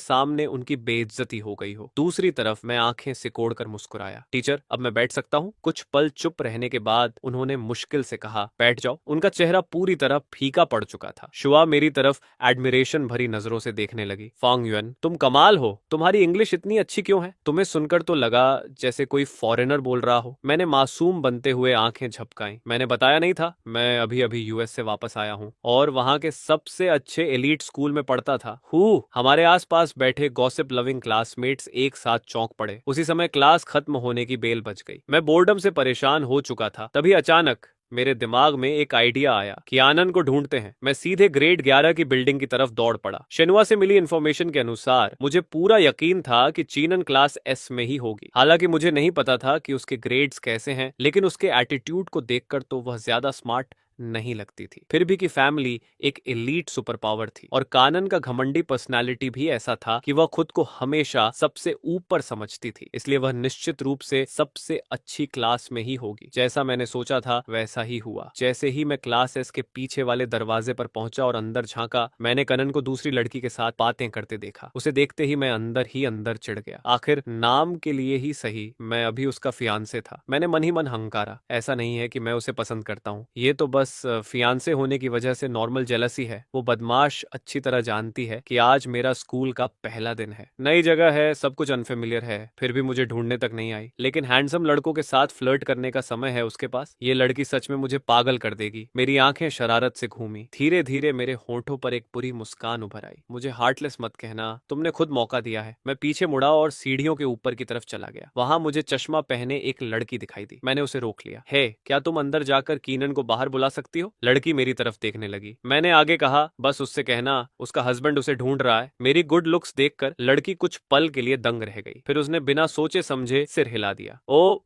सामने उनकी बेइज्जती हो गई हो। दूसरी तरफ मैं आंखें सिकोड़कर मुस्कुराया। टीचर अब मैं बैठ सकता हूँ? कुछ पल चुप रहने के बाद उन्होंने मुश्किल से कहा, बैठ जाओ। उनका चेहरा पूरी तरह फीका पड़ चुका था। शुआ मेरी तरफ एडमिरेशन भरी नजरों से देखने लगी। फांग युएन, तुम कमाल हो, तुम्हारी इंग्लिश इतनी अच्छी क्यों है? तुम्हें सुनकर तो लगा जैसे कोई फॉरेनर बोल रहा हो। मैंने मासूम बनते हुए आंखें झपकाई। मैंने बताया नहीं था, मैं अभी अभी यूएस से वापस आया हूँ और वहां के सबसे अच्छे एलीट स्कूल में पढ़ता था। हमारे आसपास बैठे गॉसिप लविंग क्लासमेट्स एक साथ चौंक पड़े। उसी समय क्लास खत्म होने की बेल बज गई। मैं बोर्डम से परेशान हो चुका था। तभी अचानक मेरे दिमाग में एक आइडिया आया कि आनंद को ढूंढते हैं। मैं सीधे ग्रेड 11 की बिल्डिंग की तरफ दौड़ पड़ा। शेनुआ से मिली इन्फॉर्मेशन के अनुसार मुझे पूरा यकीन था कि चीनन क्लास एस में ही होगी। हालांकि मुझे नहीं पता था कि उसके ग्रेड्स कैसे हैं, लेकिन उसके एटीट्यूड को देखकर तो वह ज्यादा स्मार्ट नहीं लगती थी। फिर भी की फैमिली एक एलीट सुपर पावर थी और कानन का घमंडी पर्सनालिटी भी ऐसा था कि वह खुद को हमेशा सबसे ऊपर समझती थी। इसलिए वह निश्चित रूप से सबसे अच्छी क्लास में ही होगी। जैसा मैंने सोचा था वैसा ही हुआ। जैसे ही मैं क्लास एस के पीछे वाले दरवाजे पर पहुंचा और अंदर झांका, मैंने कनन को दूसरी लड़की के साथ बातें करते देखा। उसे देखते ही मैं अंदर ही अंदर चिढ़ गया। आखिर नाम के लिए ही सही, मैं अभी उसका फियांसे था। मैंने मन ही मन हंकारा, ऐसा नहीं है कि मैं उसे पसंद करता हूँ, ये तो बस फियांसे होने की वजह से नॉर्मल जेलसी है। वो बदमाश अच्छी तरह जानती है कि आज मेरा स्कूल का पहला दिन है, नई जगह है, सब कुछ अनफेमिलियर है। फिर भी मुझे ढूंढने तक नहीं आई। लेकिन हैंडसम लड़कों के साथ फ्लर्ट करने का समय है उसके पास। ये लड़की सच में मुझे पागल कर देगी। मेरी आंखें शरारत से घूमी। धीरे धीरे मेरे होंठों पर एक बुरी मुस्कान उभर आई। मुझे हार्टलेस मत कहना, तुमने खुद मौका दिया है। मैं पीछे मुड़ा और सीढ़ियों के ऊपर की तरफ चला गया। वहां मुझे चश्मा पहने एक लड़की दिखाई दी। मैंने उसे रोक लिया। हे, क्या तुम अंदर जाकर कीनन को बाहर बुला सकती हो? लड़की मेरी तरफ देखने लगी। मैंने आगे कहा, बस उससे कहना उसका हस्बैंड उसे ढूंढ रहा है। मेरी गुड लुक्स देखकर लड़की कुछ पल के लिए दंग रह गई। फिर उसने बिना सोचे समझे सिर हिला दिया।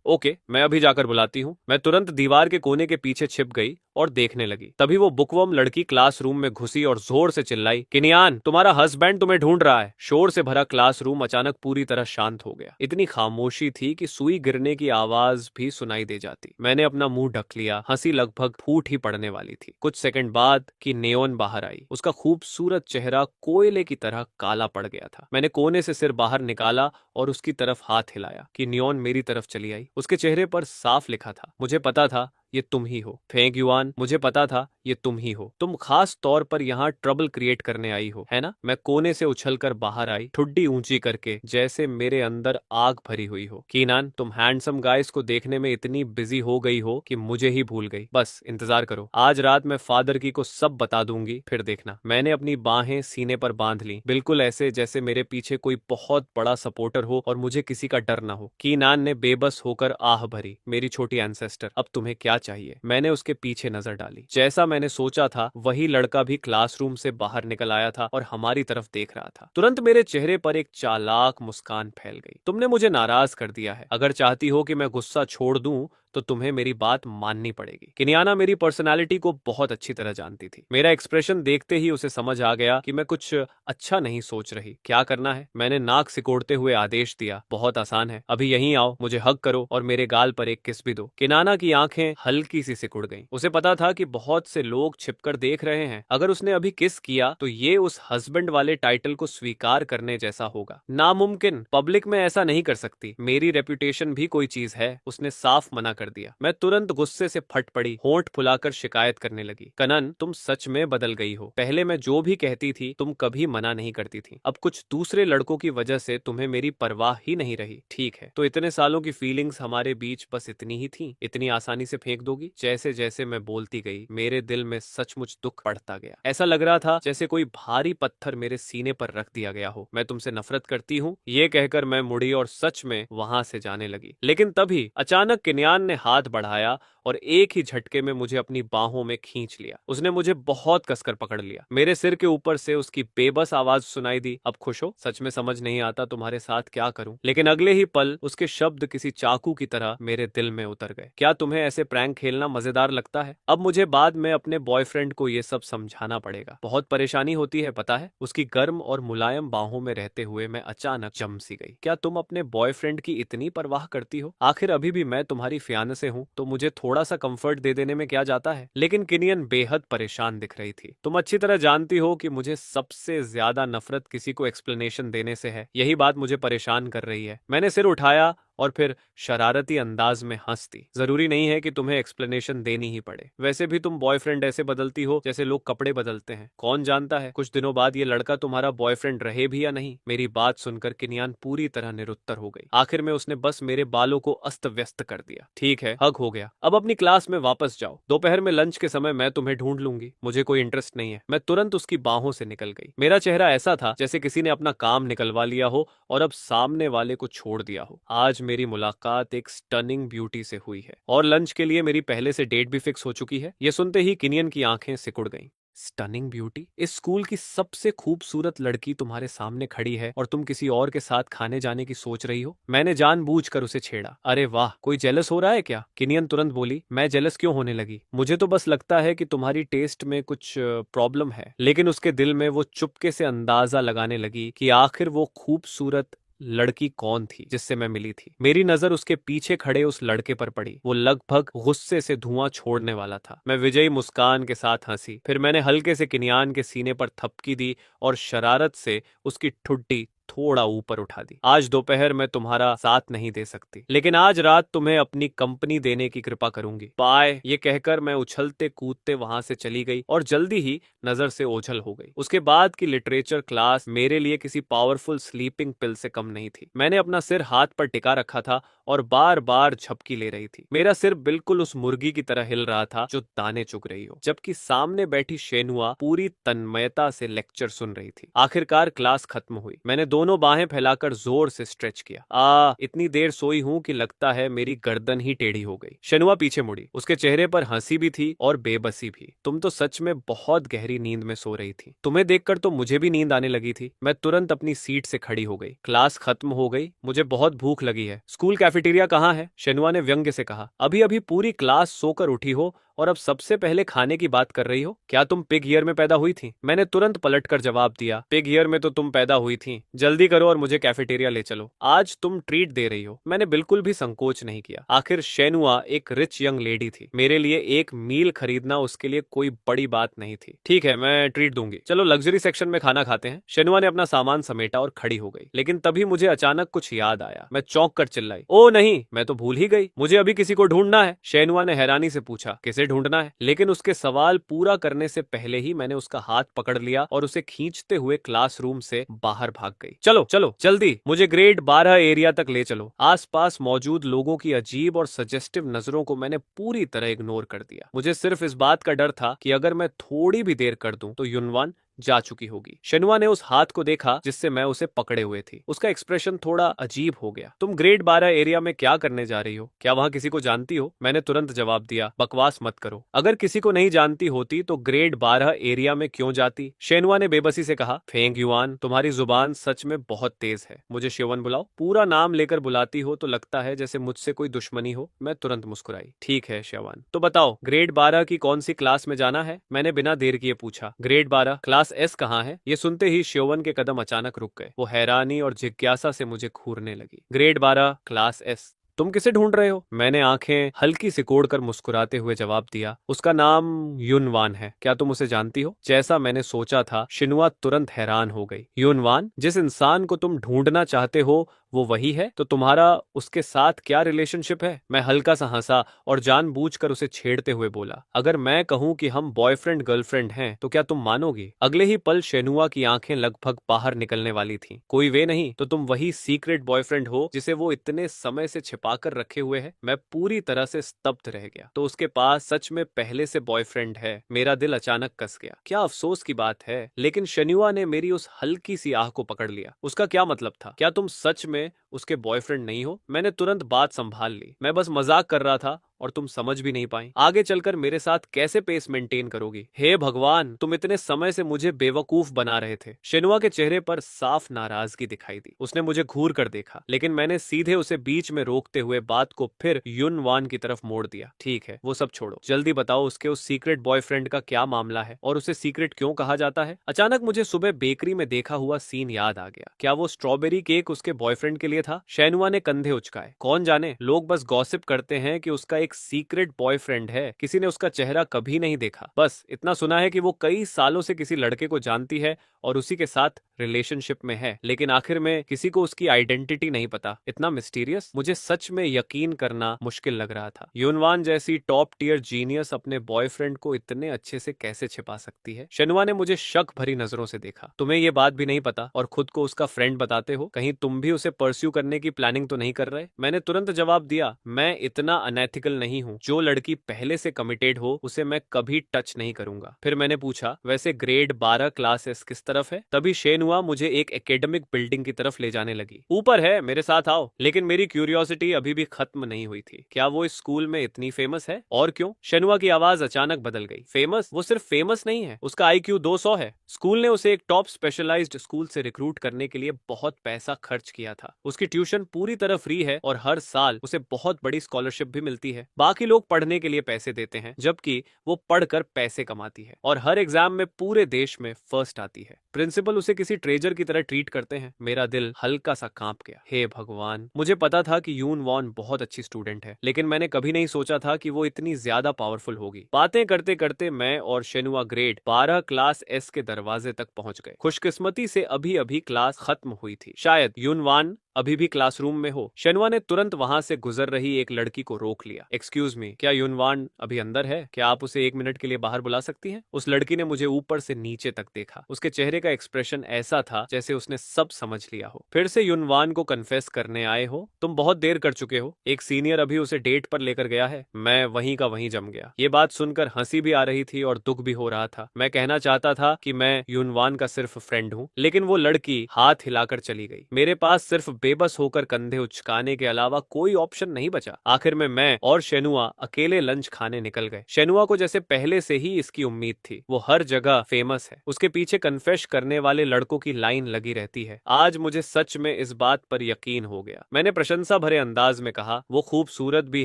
ओके, मैं अभी जाकर बुलाती हूँ। मैं तुरंत दीवार के कोने के पीछे छिप गई और देखने लगी। तभी वो बुकवर्म लड़की क्लासरूम में घुसी और जोर से चिल्लाई, किनियान, तुम्हारा हस्बैंड तुम्हें ढूंढ रहा है। शोर से भरा क्लासरूम अचानक पूरी तरह शांत हो गया। इतनी खामोशी थी कि सुई गिरने की आवाज भी सुनाई दे जाती। मैंने अपना मुंह ढक लिया। हंसी लगभग फूट ही पड़ने वाली थी। कुछ सेकंड बाद की नेओन बाहर आई। उसका खूबसूरत चेहरा कोयले की तरह काला पड़ गया था। मैंने कोने से सिर बाहर निकाला और उसकी तरफ हाथ हिलाया कि नियोन मेरी तरफ चली आई। उसके चेहरे पर साफ लिखा था, मुझे पता था ये तुम ही हो। फेंग युआन, मुझे पता था ये तुम ही हो। तुम खास तौर पर यहाँ ट्रबल क्रिएट करने आई हो, है ना? मैं कोने से उछलकर बाहर आई, ठुड्डी ऊंची करके, जैसे मेरे अंदर आग भरी हुई हो। कीनान, तुम हैंडसम गाइस को देखने में इतनी बिजी हो गई हो कि मुझे ही भूल गई। बस इंतजार करो, आज रात मैं फादर की को सब बता दूंगी, फिर देखना। मैंने अपनी बाहें सीने पर बांध ली, बिल्कुल ऐसे जैसे मेरे पीछे कोई बहुत बड़ा सपोर्टर हो और मुझे किसी का डर ना हो। कीनान ने बेबस होकर आह भरी, मेरी छोटी एंसेस्टर, अब तुम्हें क्या चाहिए? मैंने उसके पीछे नजर डाली। जैसा मैंने सोचा था वही लड़का भी क्लासरूम से बाहर निकल आया था और हमारी तरफ देख रहा था। तुरंत मेरे चेहरे पर एक चालाक मुस्कान फैल गई। तुमने मुझे नाराज कर दिया है। अगर चाहती हो कि मैं गुस्सा छोड़ दूं तो तुम्हें मेरी बात माननी पड़ेगी। किनियाना मेरी पर्सनालिटी को बहुत अच्छी तरह जानती थी। मेरा एक्सप्रेशन देखते ही उसे समझ आ गया कि मैं कुछ अच्छा नहीं सोच रही। क्या करना है? मैंने नाक सिकोड़ते हुए आदेश दिया, बहुत आसान है, अभी यहीं आओ, मुझे हग करो और मेरे गाल पर एक किस भी दो। किनाना की आंखें हल्की सी सिकुड़ गईं। उसे पता था कि बहुत से लोग छिपकर देख रहे हैं। अगर उसने अभी किस किया तो ये उस हस्बैंड वाले टाइटल को स्वीकार करने जैसा होगा। नामुमकिन, पब्लिक में ऐसा नहीं कर सकती, मेरी रेपुटेशन भी कोई चीज है। उसने साफ मना कर दिया। मैं तुरंत गुस्से से फट पड़ी, होंठ फुलाकर शिकायत करने लगी। कनन, तुम सच में बदल गई हो। पहले मैं जो भी कहती थी तुम कभी मना नहीं करती थी। अब कुछ दूसरे लड़कों की वजह से तुम्हें मेरी परवाह ही नहीं रही। ठीक है, तो इतने सालों की फीलिंग्स हमारे बीच बस इतनी ही थी? इतनी आसानी से फेंक दोगी? जैसे जैसे मैं बोलती गई मेरे दिल में सचमुच दुख बढ़ता गया। ऐसा लग रहा था जैसे कोई भारी पत्थर मेरे सीने पर रख दिया गया हो। मैं तुमसे नफरत करती हूँ, ये कहकर मैं मुड़ी और सच में वहां से जाने लगी। लेकिन तभी अचानक किन्यान ने हाथ बढ़ाया और एक ही झटके में मुझे अपनी बाहों में खींच लिया। उसने मुझे बहुत कसकर पकड़ लिया। मेरे सिर के ऊपर से उसकी बेबस आवाज सुनाई दी, अब खुश हो? सच में समझ नहीं आता तुम्हारे साथ क्या करूं। लेकिन अगले ही पल उसके शब्द किसी चाकू की तरह मेरे दिल में उतर गए। क्या तुम्हें ऐसे प्रैंक खेलना मजेदार लगता है? अब मुझे बाद में अपने बॉयफ्रेंड को ये सब समझाना पड़ेगा। बहुत परेशानी होती है, पता है? उसकी गर्म और मुलायम बाहों में रहते हुए मैं अचानक जम सी गई। क्या तुम अपने बॉयफ्रेंड की इतनी परवाह करती हो? आखिर अभी भी मैं तुम्हारी फियान्से हूं, तो मुझे थोड़ा सा कंफर्ट दे देने में क्या जाता है? लेकिन किनियन बेहद परेशान दिख रही थी। तुम अच्छी तरह जानती हो कि मुझे सबसे ज्यादा नफरत किसी को एक्सप्लेनेशन देने से है। यही बात मुझे परेशान कर रही है। मैंने सिर उठाया और फिर शरारती अंदाज में हंस दी। जरूरी नहीं है कि तुम्हें एक्सप्लेनेशन देनी ही पड़े। वैसे भी तुम बॉयफ्रेंड ऐसे बदलती हो जैसे लोग कपड़े बदलते हैं। कौन जानता है कुछ दिनों बाद ये लड़का तुम्हारा बॉयफ्रेंड रहे भी या नहीं। मेरी बात सुनकर किनियान पूरी तरह निरुत्तर हो गई। आखिर में उसने बस मेरे बालों को अस्त व्यस्त कर दिया। ठीक है, हक हो गया, अब अपनी क्लास में वापस जाओ। दोपहर में लंच के समय मैं तुम्हें ढूंढ लूंगी, मुझे कोई इंटरेस्ट नहीं है। मैं तुरंत उसकी बाहों से निकल गई। मेरा चेहरा ऐसा था जैसे किसी ने अपना काम निकलवा लिया हो और अब सामने वाले को छोड़ दिया हो। आज मेरी मुलाकात एक स्टनिंग ब्यूटी से हुई है और लंच के लिए मेरी पहले से डेट भी फिक्स हो चुकी है। यह सुनते ही किनियन की आंखें सिकुड़ गईं। Stunning beauty? इस स्कूल की सबसे खूबसूरत लड़की तुम्हारे सामने खड़ी है और तुम किसी और के साथ खाने जाने की सोच रही हो? मैंने जानबूझकर उसे छेड़ा। अरे वाह, कोई जेलस हो रहा है क्या? किनियन तुरंत बोली। मैं जेलस क्यों होने लगी? मुझे तो बस लगता है कि तुम्हारी टेस्ट में कुछ प्रॉब्लम है। लेकिन उसके दिल में वो चुपके से अंदाजा लगाने लगी कि आखिर वो खूबसूरत लड़की कौन थी जिससे मैं मिली थी। मेरी नजर उसके पीछे खड़े उस लड़के पर पड़ी। वो लगभग गुस्से से धुआं छोड़ने वाला था। मैं विजयी मुस्कान के साथ हंसी। फिर मैंने हल्के से किनियान के सीने पर थपकी दी और शरारत से उसकी ठुड्डी थोड़ा ऊपर उठा दी। आज दोपहर मैं तुम्हारा साथ नहीं दे सकती, लेकिन आज रात तुम्हें अपनी कंपनी देने की कृपा करूंगी। बाय। ये कहकर मैं उछलते कूदते वहां से चली गई और जल्दी ही नजर से ओझल हो गई। उसके बाद की लिटरेचर क्लास मेरे लिए किसी पावरफुल स्लीपिंग पिल से कम नहीं थी। मैंने अपना सिर हाथ पर टिका रखा था और बार बार झपकी ले रही थी। मेरा सिर बिल्कुल उस मुर्गी की तरह हिल रहा था जो दाने चुग रही हो, जबकि सामने बैठी शेनुआ पूरी तन्मयता से लेक्चर सुन रही थी। आखिरकार क्लास खत्म हुई। मैंने दोनों बाहें फैलाकर जोर से स्ट्रेच किया। इतनी देर सोई हूं कि लगता है मेरी गर्दन ही टेढ़ी हो गई। शेनुआ पीछे मुड़ी। उसके चेहरे पर हंसी भी थी और बेबसी भी। तुम तो सच में बहुत गहरी नींद में सो रही थी। तुम्हें देखकर तो मुझे भी नींद आने लगी थी। मैं तुरंत अपनी सीट से खड़ी हो गई। क्लास खत्म हो गई। मुझे बहुत भूख लगी है। स्कूल कैफेटेरिया कहाँ है? शेनुआ ने व्यंग्य से कहा। अभी अभी पूरी क्लास सोकर उठी हो और अब सबसे पहले खाने की बात कर रही हो? क्या तुम पिग ईयर में पैदा हुई थी? मैंने तुरंत पलटकर जवाब दिया। पिग ईयर में तो तुम पैदा हुई थी। जल्दी करो और मुझे कैफेटेरिया ले चलो। आज तुम ट्रीट दे रही हो। मैंने बिल्कुल भी संकोच नहीं किया। आखिर शेनुआ एक रिच यंग लेडी थी। मेरे लिए एक मील खरीदना उसके लिए कोई बड़ी बात नहीं थी। ठीक है, मैं ट्रीट दूंगी। चलो लग्जरी सेक्शन में खाना खाते हैं। शेनुआ ने अपना सामान समेटा और खड़ी हो गई। लेकिन तभी मुझे अचानक कुछ याद आया। मैं चौंक कर चिल्लाई, ओ नहीं, मैं तो भूल ही गई, मुझे अभी किसी को ढूंढना है। शेनुआ ने हैरानी से पूछा, किसे ढूंढना है? लेकिन उसके सवाल पूरा करने से पहले ही मैंने उसका हाथ पकड़ लिया और उसे खींचते हुए क्लासरूम से बाहर भाग गई। चलो चलो जल्दी, मुझे ग्रेड 12 एरिया तक ले चलो। आसपास मौजूद लोगों की अजीब और सजेस्टिव नजरों को मैंने पूरी तरह इग्नोर कर दिया। मुझे सिर्फ इस बात का डर था कि अगर मैं थोड़ी भी देर कर दूं तो युनवान जा चुकी होगी। शेनुआ ने उस हाथ को देखा जिससे मैं उसे पकड़े हुए थी। उसका एक्सप्रेशन थोड़ा अजीब हो गया। तुम ग्रेड 12 एरिया में क्या करने जा रही हो? क्या वहां किसी को जानती हो? मैंने तुरंत जवाब दिया, बकवास मत करो। अगर किसी को नहीं जानती होती तो ग्रेड 12 एरिया में क्यों जाती? शेनुआ ने बेबसी से कहा, फेंग युआन, तुम्हारी जुबान सच में बहुत तेज है। मुझे श्योवन बुलाओ। पूरा नाम लेकर बुलाती हो तो लगता है जैसे मुझसे कोई दुश्मनी हो। मैं तुरंत मुस्कुराई। ठीक है श्योवन, तो बताओ ग्रेड 12 की कौन सी क्लास में जाना है? मैंने बिना देर किए पूछा। ग्रेड 12 क्लास एस कहाँ है? ये सुनते ही श्योवन के कदम अचानक रुक गए। वो हैरानी और जिज्ञासा से मुझे घूरने लगी। ग्रेड 12 क्लास एस, तुम किसे ढूंढ रहे हो? मैंने आंखें हल्की सिकोड़कर मुस्कुराते हुए जवाब दिया, उसका नाम युनवान है। क्या तुम उसे जानती हो? जैसा मैंने सोचा था, शिनुआ तुरंत हैरान हो गई। युनवान? जिस इंसान को तुम ढूंढना चाहते हो वो वही है? तो तुम्हारा उसके साथ क्या रिलेशनशिप है? मैं हल्का सा हंसा और जानबूझकर उसे छेड़ते हुए बोला, अगर मैं कहूं कि हम बॉयफ्रेंड गर्लफ्रेंड हैं तो क्या तुम मानोगी? अगले ही पल शेनुआ की आंखें लगभग बाहर निकलने वाली थीं। कोई वे नहीं तो तुम वही सीक्रेट बॉयफ्रेंड हो जिसे वो इतने समय से छिपाकर रखे हुए है? मैं पूरी तरह से स्तब्ध रह गया। तो उसके पास सच में पहले से बॉयफ्रेंड है? मेरा दिल अचानक कस गया। क्या अफसोस की बात है, लेकिन शेनुआ ने मेरी उस हल्की सी आह को पकड़ लिया। उसका क्या मतलब था? क्या तुम सच में उसके बॉयफ्रेंड नहीं हो? मैंने तुरंत बात संभाल ली। मैं बस मजाक कर रहा था और तुम समझ भी नहीं पाई। आगे चलकर मेरे साथ कैसे पेस मेंटेन करोगी? हे भगवान, तुम इतने समय से मुझे बेवकूफ बना रहे थे। शेनुआ के चेहरे पर साफ नाराजगी दिखाई दी। उसने मुझे घूर कर देखा, लेकिन मैंने सीधे उसे बीच में रोकते हुए बात को फिर युनवान की तरफ मोड़ दिया। ठीक है, वो सब छोड़ो, जल्दी बताओ उसके उस सीक्रेट बॉयफ्रेंड का क्या मामला है और उसे सीक्रेट क्यों कहा जाता है? अचानक मुझे सुबह बेकरी में देखा हुआ सीन याद आ गया। क्या वो स्ट्रॉबेरी केक उसके बॉयफ्रेंड के लिए था? शेनुआ ने कंधे उचकाए। कौन जाने, लोग बस गॉसिप करते हैं कि उसका एक सीक्रेट बॉयफ्रेंड है। किसी ने उसका चेहरा कभी नहीं देखा, बस इतना सुना है कि वो कई सालों से किसी लड़के को जानती है और उसी के साथ रिलेशनशिप में है, लेकिन आखिर में किसी को उसकी आइडेंटिटी नहीं पता। इतना मिस्टीरियस, मुझे सच में यकीन करना मुश्किल लग रहा था। युनवान जैसी टॉप टियर जीनियस अपने बॉयफ्रेंड को इतने अच्छे से कैसे छिपा सकती है? शेनुआ ने मुझे शक भरी नजरों से देखा। तुम्हें ये बात भी नहीं पता और खुद को उसका फ्रेंड बताते हो? कहीं तुम भी उसे परस्यू करने की प्लानिंग तो नहीं कर रहे? मैंने तुरंत जवाब दिया, मैं इतना अनएथिकल नहीं हूँ। जो लड़की पहले से कमिटेड हो उसे मैं कभी टच नहीं करूंगा। फिर मैंने पूछा, वैसे ग्रेड 12 क्लास एस किस तरफ है? तभी शेनुआ मुझे एक एकेडमिक बिल्डिंग की तरफ ले जाने लगी। ऊपर है, मेरे साथ आओ। लेकिन मेरी क्यूरियोसिटी अभी भी खत्म नहीं हुई थी। क्या वो इस स्कूल में इतनी फेमस है? और क्यों? शेनुआ की आवाज अचानक बदल गई। फेमस? वो सिर्फ फेमस नहीं है, उसका IQ 200 है। स्कूल ने उसे एक टॉप स्पेशलाइज्ड स्कूल से रिक्रूट करने के लिए बहुत पैसा खर्च किया था। उसकी ट्यूशन पूरी तरह फ्री है और हर साल उसे बहुत बड़ी स्कॉलरशिप भी मिलती है। बाकी लोग पढ़ने के लिए पैसे देते हैं, जबकि वो पढ़कर पैसे कमाती है और हर एग्जाम में पूरे देश में फर्स्ट आती है। प्रिंसिपल उसे किसी ट्रेजर की तरह ट्रीट करते हैं। मेरा दिल हल्का सा कांप गया। हे भगवान, मुझे पता था कि यून वॉन बहुत अच्छी स्टूडेंट है, लेकिन मैंने कभी नहीं सोचा था कि वो इतनी ज्यादा पावरफुल होगी। बातें करते करते मैं और शेनुआ ग्रेड 12 क्लास एस के दरवाजे तक पहुंच गए। खुशकिस्मती से अभी अभी क्लास खत्म हुई थी। शायद युनवान अभी भी क्लासरूम में हो। शेनुआ ने तुरंत वहां से गुजर रही एक लड़की को रोक लिया। एक्सक्यूज मी, क्या युनवान अभी अंदर है? क्या आप उसे 1 मिनट के लिए बाहर बुला सकती हैं? उस लड़की ने मुझे ऊपर से नीचे तक देखा। उसके चेहरे का एक्सप्रेशन ऐसा था जैसे उसने सब समझ लिया हो। फिर से युनवान को कन्फेस करने आए हो? तुम बहुत देर कर चुके हो। एक सीनियर अभी उसे डेट पर लेकर गया है। मैं वहीं का वहीं जम गया। ये बात सुनकर हंसी भी आ रही थी और दुख भी हो रहा था। मैं कहना चाहता था कि मैं युनवान का सिर्फ फ्रेंड हूँ, लेकिन वो लड़की हाथ हिलाकर चली गई। मेरे पास सिर्फ बेबस होकर कंधे उचकाने के अलावा कोई ऑप्शन नहीं बचा। आखिर में मैं और शेनुआ अकेले लंच खाने निकल गए। शेनुआ को जैसे पहले से ही इसकी उम्मीद थी। वो हर जगह फेमस है, उसके पीछे कन्फेस करने वाले लड़कों की लाइन लगी रहती है। आज मुझे सच में इस बात पर यकीन हो गया। मैंने प्रशंसा भरे अंदाज में कहा, वो खूबसूरत भी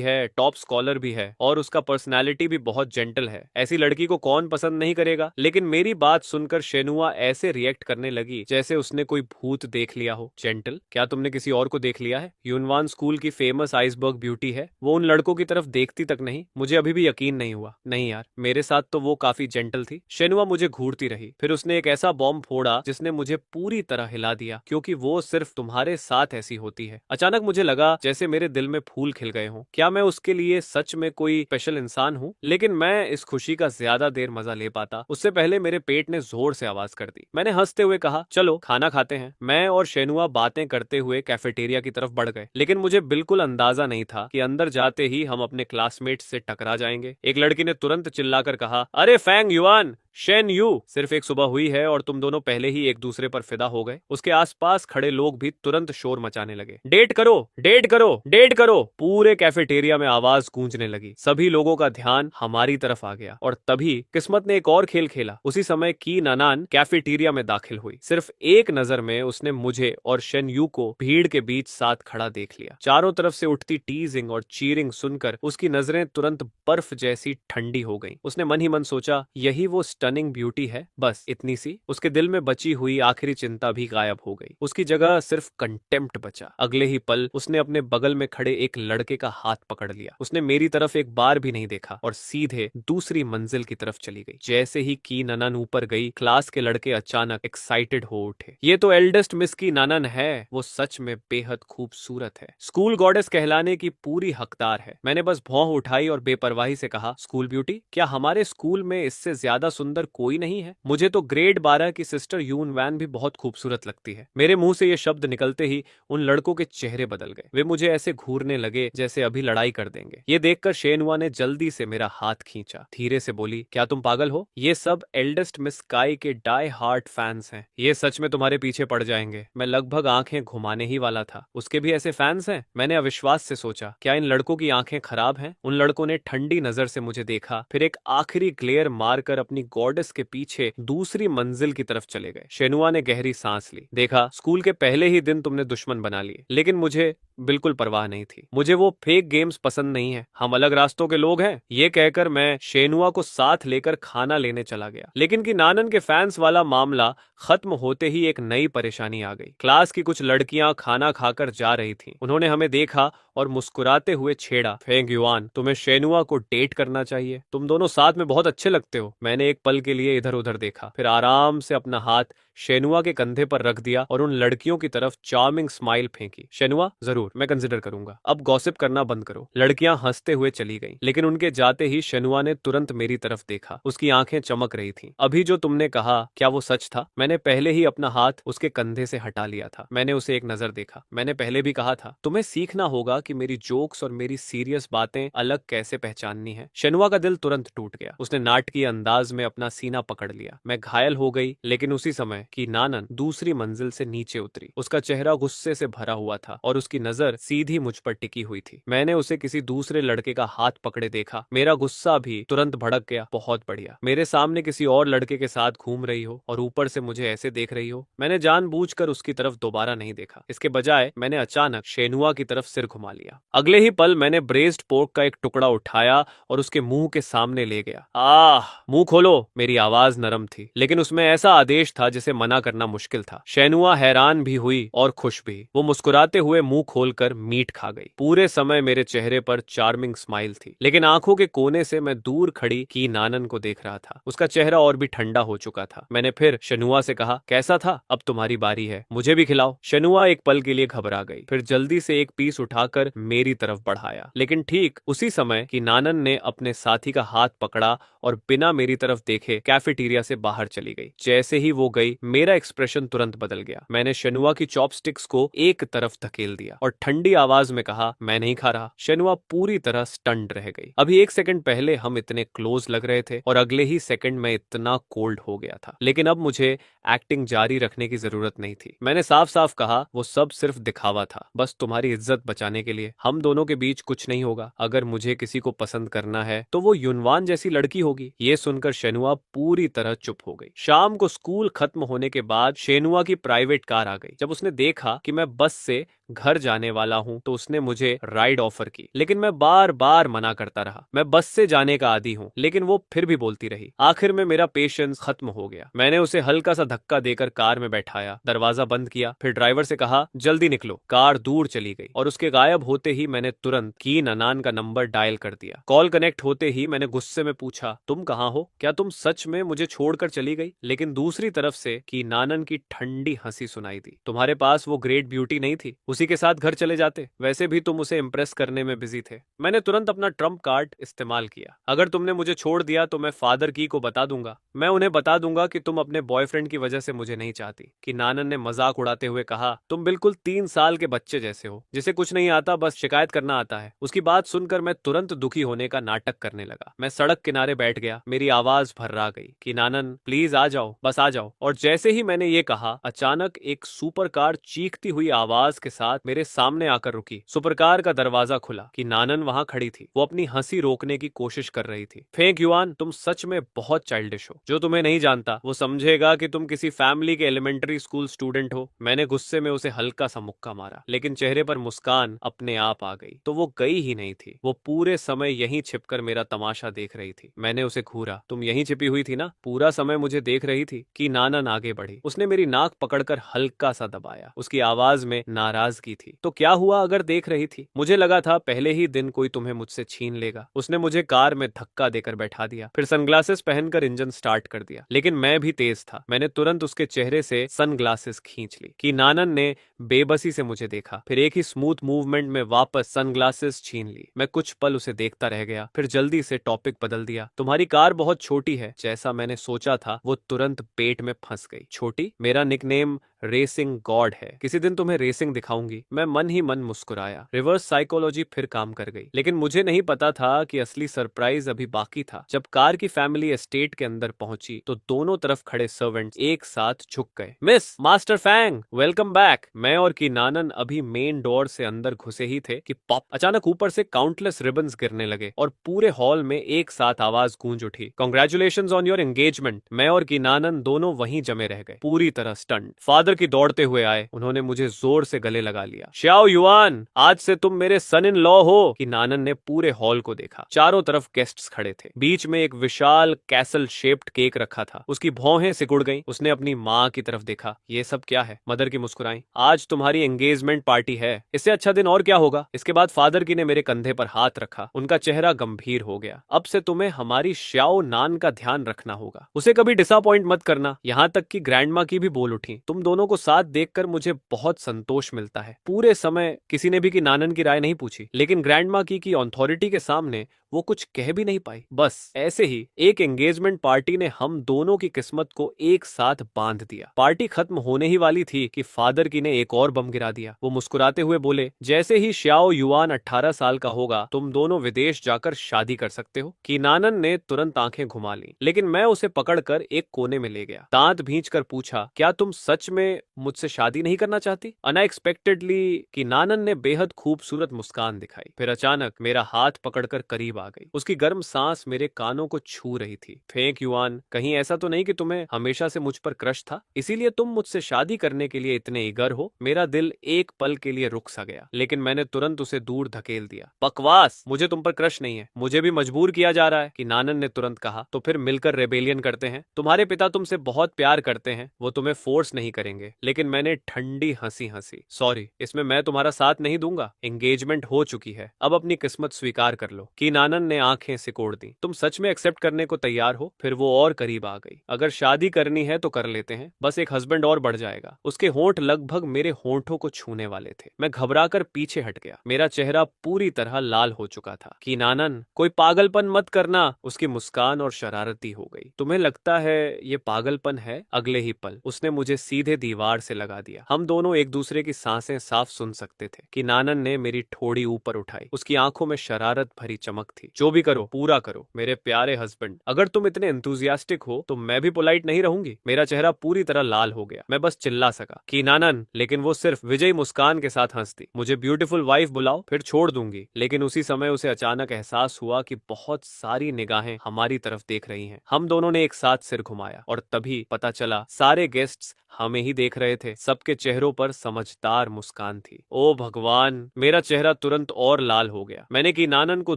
है, टॉप स्कॉलर भी है और उसका पर्सनैलिटी भी बहुत जेंटल है। ऐसी लड़की को कौन पसंद नहीं करेगा? लेकिन मेरी बात सुनकर शेनुआ ऐसे रिएक्ट करने लगी जैसे उसने कोई भूत देख लिया हो। जेंटल? क्या तुमने किसी और को देख लिया है? युनवान स्कूल की फेमस आइसबर्ग ब्यूटी है, वो उन लड़कों की तरफ देखती तक नहीं। मुझे अभी भी यकीन नहीं हुआ। नहीं यार, मेरे साथ तो वो काफी जेंटल थी। शेनुआ मुझे घूरती रही। फिर उसने एक ऐसा बॉम्ब फोड़ा जिसने मुझे पूरी तरह हिला दिया, क्योंकि वो सिर्फ तुम्हारे साथ ऐसी होती है। अचानक मुझे लगा जैसे मेरे दिल में फूल खिल गए हों। क्या मैं उसके लिए सच में कोई स्पेशल इंसान हूँ? लेकिन मैं इस खुशी का ज्यादा देर मजा ले पाता उससे पहले मेरे पेट ने जोर से आवाज कर दी। मैंने हंसते हुए कहा, चलो खाना खाते हैं। मैं और शेनुआ बातें करते हुए कैफेटेरिया की तरफ बढ़ गए, लेकिन मुझे बिल्कुल अंदाजा नहीं था कि अंदर जाते ही हम अपने क्लासमेट से टकरा जाएंगे। एक लड़की ने तुरंत चिल्लाकर कहा, अरे फैंग युआन, शेन यू, सिर्फ एक सुबह हुई है और तुम दोनों पहले ही एक दूसरे पर फिदा हो गए। उसके आसपास खड़े लोग भी तुरंत शोर मचाने लगे। डेट करो, डेट करो, डेट करो। पूरे कैफेटेरिया में आवाज गूंजने लगी। सभी लोगों का ध्यान हमारी तरफ आ गया और तभी किस्मत ने एक और खेल खेला। उसी समय की ननान कैफेटेरिया में दाखिल हुई। सिर्फ एक नजर में उसने मुझे और शेन यू को भीड़ के बीच साथ खड़ा देख लिया। चारों तरफ से उठती टीजिंग और चीरिंग सुनकर उसकी नजरें तुरंत बर्फ जैसी ठंडी हो गईं। उसने मन ही मन सोचा, यही वो स्टनिंग ब्यूटी है। बस इतनी सी। उसके दिल में बची हुई आखिरी चिंता भी गायब हो गई। उसकी जगह सिर्फ कंटेम्प्ट बचा। अगले ही पल उसने अपने बगल में खड़े एक लड़के का हाथ पकड़ लिया। उसने मेरी तरफ एक बार भी नहीं देखा और सीधे दूसरी मंजिल की तरफ चली गई। जैसे ही की ननन ऊपर गई, क्लास के लड़के अचानक एक्साइटेड हो उठे। ये तो एल्डेस्ट मिस की ननन है। वो सच में बेहद खूबसूरत है, स्कूल गॉडेस कहलाने की पूरी हकदार है। मैंने बस भौं उठाई और बेपरवाही से कहा, स्कूल ब्यूटी, क्या हमारे स्कूल में इससे ज्यादा सुंदर कोई नहीं है? मुझे तो ग्रेड 12 की सिस्टर यून वैन भी बहुत खूबसूरत लगती है। मेरे मुंह से ये शब्द निकलते ही उन लड़कों के चेहरे बदल गए। वे मुझे ऐसे घूरने लगे जैसे अभी लड़ाई कर देंगे। ये देखकर शेनहुआ ने जल्दी से मेरा हाथ खींचा। धीरे से बोली, क्या तुम पागल हो? ये सब एल्डेस्ट मिस काई के डाई हार्ट फैंस हैं। ये सच में तुम्हारे पीछे पड़ जाएंगे। मैं लगभग आंखें घुमाने ही वाला था। उसके भी ऐसे फैंस हैं? मैंने अविश्वास से सोचा, क्या इन लड़कों की आंखें खराब हैं? उन लड़कों ने ठंडी नजर से मुझे देखा, फिर एक आखिरी ग्लेयर मारकर अपनी गॉडेस के पीछे दूसरी मंजिल की तरफ चले गए। शेनुआ ने गहरी सांस ली। देखा, स्कूल के पहले ही दिन तुमने दुश्मन बना लिए, लेकिन मुझे बिल्कुल परवाह नहीं थी। मुझे वो फेक गेम्स पसंद नहीं है। हम अलग रास्तों के लोग हैं। ये कहकर मैं शेनुआ को साथ लेकर खाना लेने चला गया। लेकिन कि नानन के फैंस वाला मामला खत्म होते ही एक नई परेशानी आ गई। क्लास की कुछ लड़कियां खाना खाकर जा रही थीं। उन्होंने हमें देखा और मुस्कुराते हुए छेड़ा, फेंग युआन, तुम्हें शेनुआ को डेट करना चाहिए। तुम दोनों साथ में बहुत अच्छे लगते हो। मैंने एक पल के लिए इधर उधर देखा, फिर आराम से अपना हाथ शेनुआ के कंधे पर रख दिया और उन लड़कियों की तरफ चार्मिंग स्माइल फेंकी। शेनुआ, जरूर, मैं कंसिडर करूंगा। अब गॉसिप करना बंद करो। लड़कियां हंसते हुए चली गईं, लेकिन उनके जाते ही शेनुआ ने तुरंत मेरी तरफ देखा। उसकी आंखें चमक रही थीं। अभी जो तुमने कहा, क्या वो सच था? मैंने पहले ही अपना हाथ उसके कंधे से हटा लिया था। मैंने उसे एक नजर देखा। मैंने पहले भी कहा था, तुम्हें सीखना होगा कि मेरी जोक्स और मेरी सीरियस बातें अलग कैसे पहचाननी है। शेनुआ का दिल तुरंत टूट गया। उसने नाटकीय अंदाज में अपना सीना पकड़ लिया। मैं घायल हो गई, लेकिन उसी समय की नानन दूसरी मंजिल से नीचे उतरी। उसका चेहरा गुस्से से भरा हुआ था और उसकी नजर सीधी मुझ पर टिकी हुई थी। मैंने उसे किसी दूसरे लड़के का हाथ पकड़े देखा। मेरा गुस्सा भी तुरंत भड़क गया। बहुत बढ़िया, मेरे सामने किसी और लड़के के साथ घूम रही हो और ऊपर से मुझे ऐसे देख रही हो। मैंने जानबूझकर उसकी तरफ दोबारा नहीं देखा। इसके बजाय मैंने अचानक शेनुआ की तरफ सिर घुमा लिया। अगले ही पल मैंने ब्रेस्ड पोर्क का एक टुकड़ा उठाया और उसके मुंह के सामने ले गया। आह, मुंह खोलो। मेरी आवाज नरम थी, लेकिन उसमें ऐसा आदेश था जिसे मना करना मुश्किल था। शेनुआ हैरान भी हुई और खुश भी। वो मुस्कुराते हुए मुंह खोलकर मीट खा गई। पूरे समय मेरे चेहरे पर चार्मिंग स्माइल थी, लेकिन आंखों के कोने से मैं दूर खड़ी की नानन को देख रहा था। उसका चेहरा और भी ठंडा हो चुका था। मैंने फिर शेनुआ से कहा, कैसा था? अब तुम्हारी बारी है, मुझे भी खिलाओ। शेनुआ एक पल के लिए घबरा गई, फिर जल्दी से एक पीस उठाकर मेरी तरफ बढ़ाया। लेकिन ठीक उसी समय की नानन ने अपने साथी का हाथ पकड़ा और बिना मेरी तरफ देखे कैफेटेरिया से बाहर चली गई। जैसे ही वो गई, मेरा एक्सप्रेशन तुरंत बदल गया। मैंने शेनुआ की चॉपस्टिक्स को एक तरफ धकेल दिया और ठंडी आवाज में कहा, मैं नहीं खा रहा। शेनुआ पूरी तरह स्टन्ड रह गई। अभी एक सेकंड पहले हम इतने क्लोज लग रहे थे और अगले ही सेकंड में इतना कोल्ड हो गया था। लेकिन अब मुझे एक्टिंग जारी रखने की जरूरत नहीं थी। मैंने साफ साफ कहा, वो सब सिर्फ दिखावा था, बस तुम्हारी इज्जत बचाने के लिए। हम दोनों के बीच कुछ नहीं होगा। अगर मुझे किसी को पसंद करना है तो वो युनवान जैसी लड़की होगी। ये सुनकर शेनुआ पूरी तरह चुप हो गई। शाम को स्कूल खत्म होने के बाद शेनुआ की प्राइवेट कार आ गई। जब उसने देखा कि मैं बस से घर जाने वाला हूं तो उसने मुझे राइड ऑफर की, लेकिन मैं बार बार मना करता रहा। मैं बस से जाने का आदी हूं, लेकिन वो फिर भी बोलती रही। आखिर में मेरा पेशेंस खत्म हो गया। मैंने उसे हल्का सा धक्का देकर कार में बैठाया, दरवाजा बंद किया, फिर ड्राइवर से कहा, जल्दी निकलो। कार दूर चली गई और उसके गायब होते ही मैंने तुरंत की ननान का नंबर डायल कर दिया। कॉल कनेक्ट होते ही मैंने गुस्से में पूछा, तुम कहाँ हो? क्या तुम सच में मुझे छोड़कर चली गई? लेकिन दूसरी तरफ से की नानन की ठंडी हंसी सुनाई दी। तुम्हारे पास वो ग्रेट ब्यूटी नहीं थी? उसे उसी के साथ घर चले जाते। वैसे भी तुम उसे इम्प्रेस करने में बिजी थे। मैंने तुरंत अपना ट्रम्प कार्ड इस्तेमाल किया। अगर तुमने मुझे छोड़ दिया तो मैं फादर की को बता दूंगा। मैं उन्हें बता दूंगा कि तुम अपने बॉयफ्रेंड की वजह से मुझे नहीं चाहती। कि नानन ने मजाक उड़ाते हुए कहा, तुम बिल्कुल 3 साल के बच्चे जैसे हो जिसे कुछ नहीं आता, बस शिकायत करना आता है। उसकी बात सुनकर मैं तुरंत दुखी होने का नाटक करने लगा। मैं सड़क किनारे बैठ गया। मेरी आवाज भर्रा गई कि नानन प्लीज आ जाओ, बस आ जाओ। और जैसे ही मैंने ये कहा, अचानक एक सुपर कार चीखती हुई आवाज के साथ मेरे सामने आकर रुकी। सुपर कार का दरवाजा खुला कि नानन वहां खड़ी थी। वो अपनी हंसी रोकने की कोशिश कर रही थी। फेंक युआन, तुम सच में बहुत चाइल्डिश हो। जो तुम्हें नहीं जानता वो समझेगा कि तुम किसी फैमिली के एलिमेंट्री स्कूल स्टूडेंट हो। मैंने गुस्से में उसे हल्का सा मुक्का मारा, लेकिन चेहरे पर मुस्कान अपने आप आ गई। तो वो गई ही नहीं थी। वो पूरे समय यहीं छिपकर मेरा तमाशा देख रही थी। मैंने उसे घूरा। तुम यहीं छिपी हुई थी ना, पूरा समय मुझे देख रही थी। कि नानन आगे बढ़ी। उसने मेरी नाक पकड़कर हल्का सा दबाया। उसकी आवाज में नाराजगी थी। तो क्या हुआ अगर देख रही थी? मुझे लगा था पहले ही दिन कोई तुम्हें मुझसे छीन लेगा। उसने मुझे कार में धक्का देकर बैठा दिया, फिर सनग्लासेस पहनकर इंजन स्टार्ट कर दिया। लेकिन मैं भी तेज था। मैंने तुरंत उसके चेहरे से सनग्लासेस खींच ली। कि नानन ने बेबसी से मुझे देखा, फिर एक ही स्मूथ मूवमेंट में वापस सनग्लासेस छीन ली। मैं कुछ पल उसे देखता रह गया, फिर जल्दी से टॉपिक बदल दिया। तुम्हारी कार बहुत छोटी है। जैसा मैंने सोचा था वो तुरंत पेट में फंस गई। छोटी? मेरा निकनेम रेसिंग गॉड है। किसी दिन तुम्हें रेसिंग दिखाऊंगी। मैं मन ही मन मुस्कुराया। रिवर्स साइकोलॉजी फिर काम कर गई। लेकिन मुझे नहीं पता था कि असली सरप्राइज अभी बाकी था। जब कार की फैमिली एस्टेट के अंदर पहुंची तो दोनों तरफ खड़े सर्वेंट्स एक साथ झुक गए। Miss master Fang, welcome back. मैं और की नानन अभी मेन डोर से अंदर घुसे ही थे कि पॉप, अचानक ऊपर से काउंटलेस रिबन्स गिरने लगे और पूरे हॉल में एक साथ आवाज गूंज उठी, कांग्रेचुलेशंस ऑन योर एंगेजमेंट। मैं और की नानन दोनों वहीं जमे रह गए, पूरी तरह स्टंट। फादर की दौड़ते हुए आए। उन्होंने मुझे जोर से गले लगा लिया। श्याओ युआन, आज से तुम मेरे सन इन लॉ हो। कि नानन ने पूरे हॉल को देखा। चारों तरफ गेस्ट्स खड़े थे। बीच में एक विशाल कैसल शेप्ड केक रखा था। उसकी भौहें सिकुड़ गईं। उसने अपनी माँ की तरफ देखा। ये सब क्या है? मदर की मुस्कुराई। आज तुम्हारी एंगेजमेंट पार्टी है, इससे अच्छा दिन और क्या होगा? इसके बाद फादर की ने मेरे कंधे पर हाथ रखा। उनका चेहरा गंभीर हो गया। अब से तुम्हें हमारी श्याओ नान का ध्यान रखना होगा। उसे कभी डिसअपॉइंट मत करना। यहाँ तक कि ग्रैंड माँ की भी बोल उठी। तुम दोनों को साथ देखकर मुझे बहुत संतोष मिलता है। पूरे समय किसी ने भी की नानन की राय नहीं पूछी, लेकिन ग्रैंडमा की ऑथोरिटी के सामने वो कुछ कह भी नहीं पाई। बस ऐसे ही एक एंगेजमेंट पार्टी ने हम दोनों की किस्मत को एक साथ बांध दिया। पार्टी खत्म होने ही वाली थी कि फादर की ने एक और बम गिरा दिया। वो मुस्कुराते हुए बोले, जैसे ही श्याओ युआन 18 साल का होगा तुम दोनों विदेश जाकर शादी कर सकते हो। कि नानन ने तुरंत आंखें घुमा ली, लेकिन मैं उसे पकड़कर एक कोने में ले गया। दांत भींचकर पूछा, क्या तुम सच में मुझसे शादी नहीं करना चाहती? अनएक्सपेक्टेडली कि नानन ने बेहद खूबसूरत मुस्कान दिखाई। फिर अचानक मेरा हाथ पकड़कर करीब आ गई। उसकी गर्म सांस मेरे कानों को छू रही थी। फेंक युआन, कहीं ऐसा तो नहीं कि तुम्हें हमेशा से मुझ पर क्रश था, इसीलिए तुम मुझसे शादी करने के लिए इतने ईगर हो? मेरा दिल एक पल के लिए रुक सा गया, लेकिन मैंने तुरंत उसे दूर धकेल दिया। बकवास, मुझे तुम पर क्रश नहीं है, मुझे भी मजबूर किया जा रहा है। कि नानन ने तुरंत कहा, तो फिर मिलकर रेबेलियन करते हैं। तुम्हारे पिता तुमसे बहुत प्यार करते हैं, वो तुम्हें फोर्स नहीं करेंगे। लेकिन मैंने ठंडी हंसी हंसी। सॉरी, इसमें मैं तुम्हारा साथ नहीं दूंगा। एंगेजमेंट हो चुकी है, अब अपनी किस्मत स्वीकार कर लो। कि नानन ने आंखें सिकोड़ दी। तुम सच में एक्सेप्ट करने को तैयार हो? फिर वो और करीब आ गई। अगर शादी करनी है तो कर लेते हैं, बस एक हस्बैंड और बढ़ जाएगा। उसके होंठ लगभग मेरे होंठों को छूने वाले थे। मैं घबराकर पीछे हट गया। मेरा चेहरा पूरी तरह लाल हो चुका था। कि नानन, कोई पागलपन मत करना। उसकी मुस्कान और शरारती हो गई। तुम्हें लगता है ये पागलपन है? अगले ही पल उसने मुझे सीधे दीवार से लगा दिया। हम दोनों एक दूसरे की सांसें साफ सुन सकते थे। कि नानन ने मेरी ठोड़ी ऊपर उठाई। उसकी आंखों में शरारत भरी चमक थी। जो भी करो पूरा करो मेरे प्यारे हस्बैंड। अगर तुम इतने एंथुजियास्टिक हो तो मैं भी पोलाइट नहीं रहूंगी। मेरा चेहरा पूरी तरह लाल हो गया। मैं बस चिल्ला सका, कि नानन, लेकिन वो सिर्फ विजयी मुस्कान के साथ हंस दी। मुझे ब्यूटीफुल वाइफ बुलाओ, फिर छोड़ दूंगी। लेकिन उसी समय उसे अचानक एहसास हुआ कि बहुत सारी निगाहें हमारी तरफ देख रही हैं। हम दोनों ने एक साथ सिर घुमाया और तभी पता चला सारे गेस्ट्स हमें ही देख रहे थे। सबके चेहरों पर समझदार मुस्कान थी। ओ भगवान, मेरा चेहरा तुरंत और लाल हो गया। मैंने की नानन को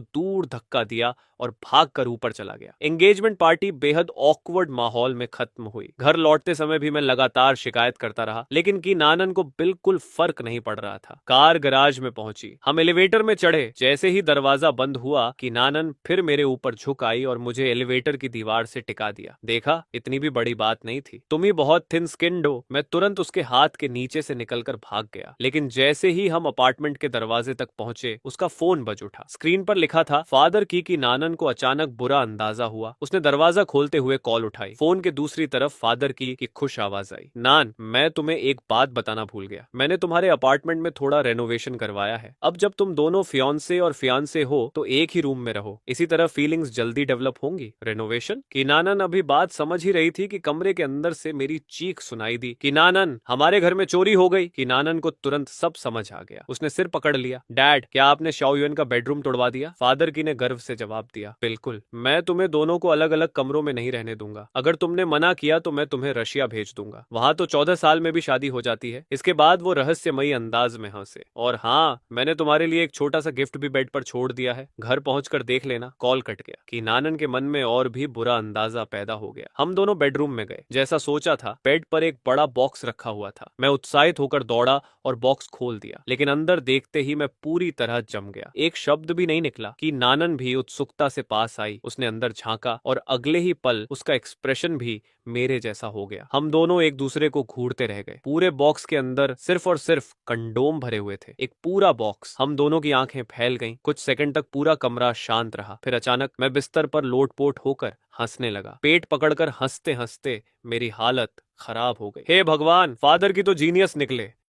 दूर धक्का दिया और भागकर ऊपर चला गया। एंगेजमेंट पार्टी बेहद ऑकवर्ड माहौल में खत्म हुई। घर लौटते समय भी मैं लगातार शिकायत करता रहा, लेकिन की नानन को बिल्कुल फर्क नहीं पड़ रहा था। कार गैराज में पहुंची, हम एलिवेटर में चढ़े। जैसे ही दरवाजा बंद हुआ कि नानन फिर मेरे ऊपर झुक आई और मुझे एलिवेटर की दीवार से टिका दिया। देखा, इतनी भी बड़ी बात नहीं थी, तुम ही बहुत थिन स्किन्ड हो। मैं तुरंत उसके हाथ के नीचे से निकलकर भाग गया, लेकिन जैसे ही हम अपार्टमेंट के दरवाजे तक पहुंचे उसका फोन बज उठा। स्क्रीन पर लिखा था फादर की नानन को अचानक बुरा अंदाजा हुआ। उसने दरवाजा खोलते हुए कॉल उठाई। फोन के दूसरी तरफ फादर की खुश आवाज आई, नान, मैं तुम्हें एक बात बताना भूल गया। मैंने तुम्हारे अपार्टमेंट में थोड़ा रेनोवेशन करवाया है। अब जब तुम दोनों फियांसे और फियांसे हो तो एक ही रूम में रहो। इसी तरह फीलिंग्स जल्दी डेवलप होंगी। रेनोवेशन? किनानन अभी बात समझ ही रही थी कि कमरे के अंदर से मेरी चीख सुनाई दी, किनानन, हमारे घर में चोरी हो गई। किनानन को तुरंत सब समझ आ गया। उसने सिर पकड़ लिया। डैड, क्या आपने शाओयुन का बेडरूम तोड़वा दिया? फादर की ने गर्व से जवाब दिया, बिल्कुल। मैं तुम्हें दोनों को अलग अलग कमरों में नहीं रहने दूंगा। अगर तुमने मना किया तो मैं तुम्हें रशिया भेज दूंगा। वहां तो 14 साल में भी शादी हो जाती है। इसके बाद वो रहस्यमयी अंदाज में हंसे। और हाँ, मैंने तुम्हारे लिए एक छोटा सा गिफ्ट भी बेड पर छोड़ दिया है, घर पहुंचकर देख लेना। कॉल कट गया। कि नानन के मन में और भी बुरा अंदाजा पैदा हो गया। हम दोनों बेडरूम में गए। जैसा सोचा था, बेड पर एक बड़ा बॉक्स रखा हुआ था। मैं उत्साहित होकर दौड़ा और बॉक्स खोल दिया, लेकिन अंदर देखते ही मैं पूरी तरह जम गया। एक शब्द भी नहीं निकला। कि नानन भी उत्सुकता से पास आई। उसने अंदर झांका और अगले ही पल उसका एक्सप्रेशन भी मेरे जैसा हो गया। हम दोनों एक दूसरे को घूरते रह गए। पूरे बॉक्स के अंदर सिर्फ और सिर्फ कंडोम भरे हुए थे, एक पूरा बॉक्स। हम दोनों की आंखें फैल गईं। कुछ सेकंड तक पूरा कमरा शांत रहा। फिर अचानक मैं बिस्तर पर लोटपोट होकर हंसने लगा। पेट पकड़कर हंसते हंसते मेरी हालत खराब हो गई। हे भगवान, फादर की तो जीनियस निकले।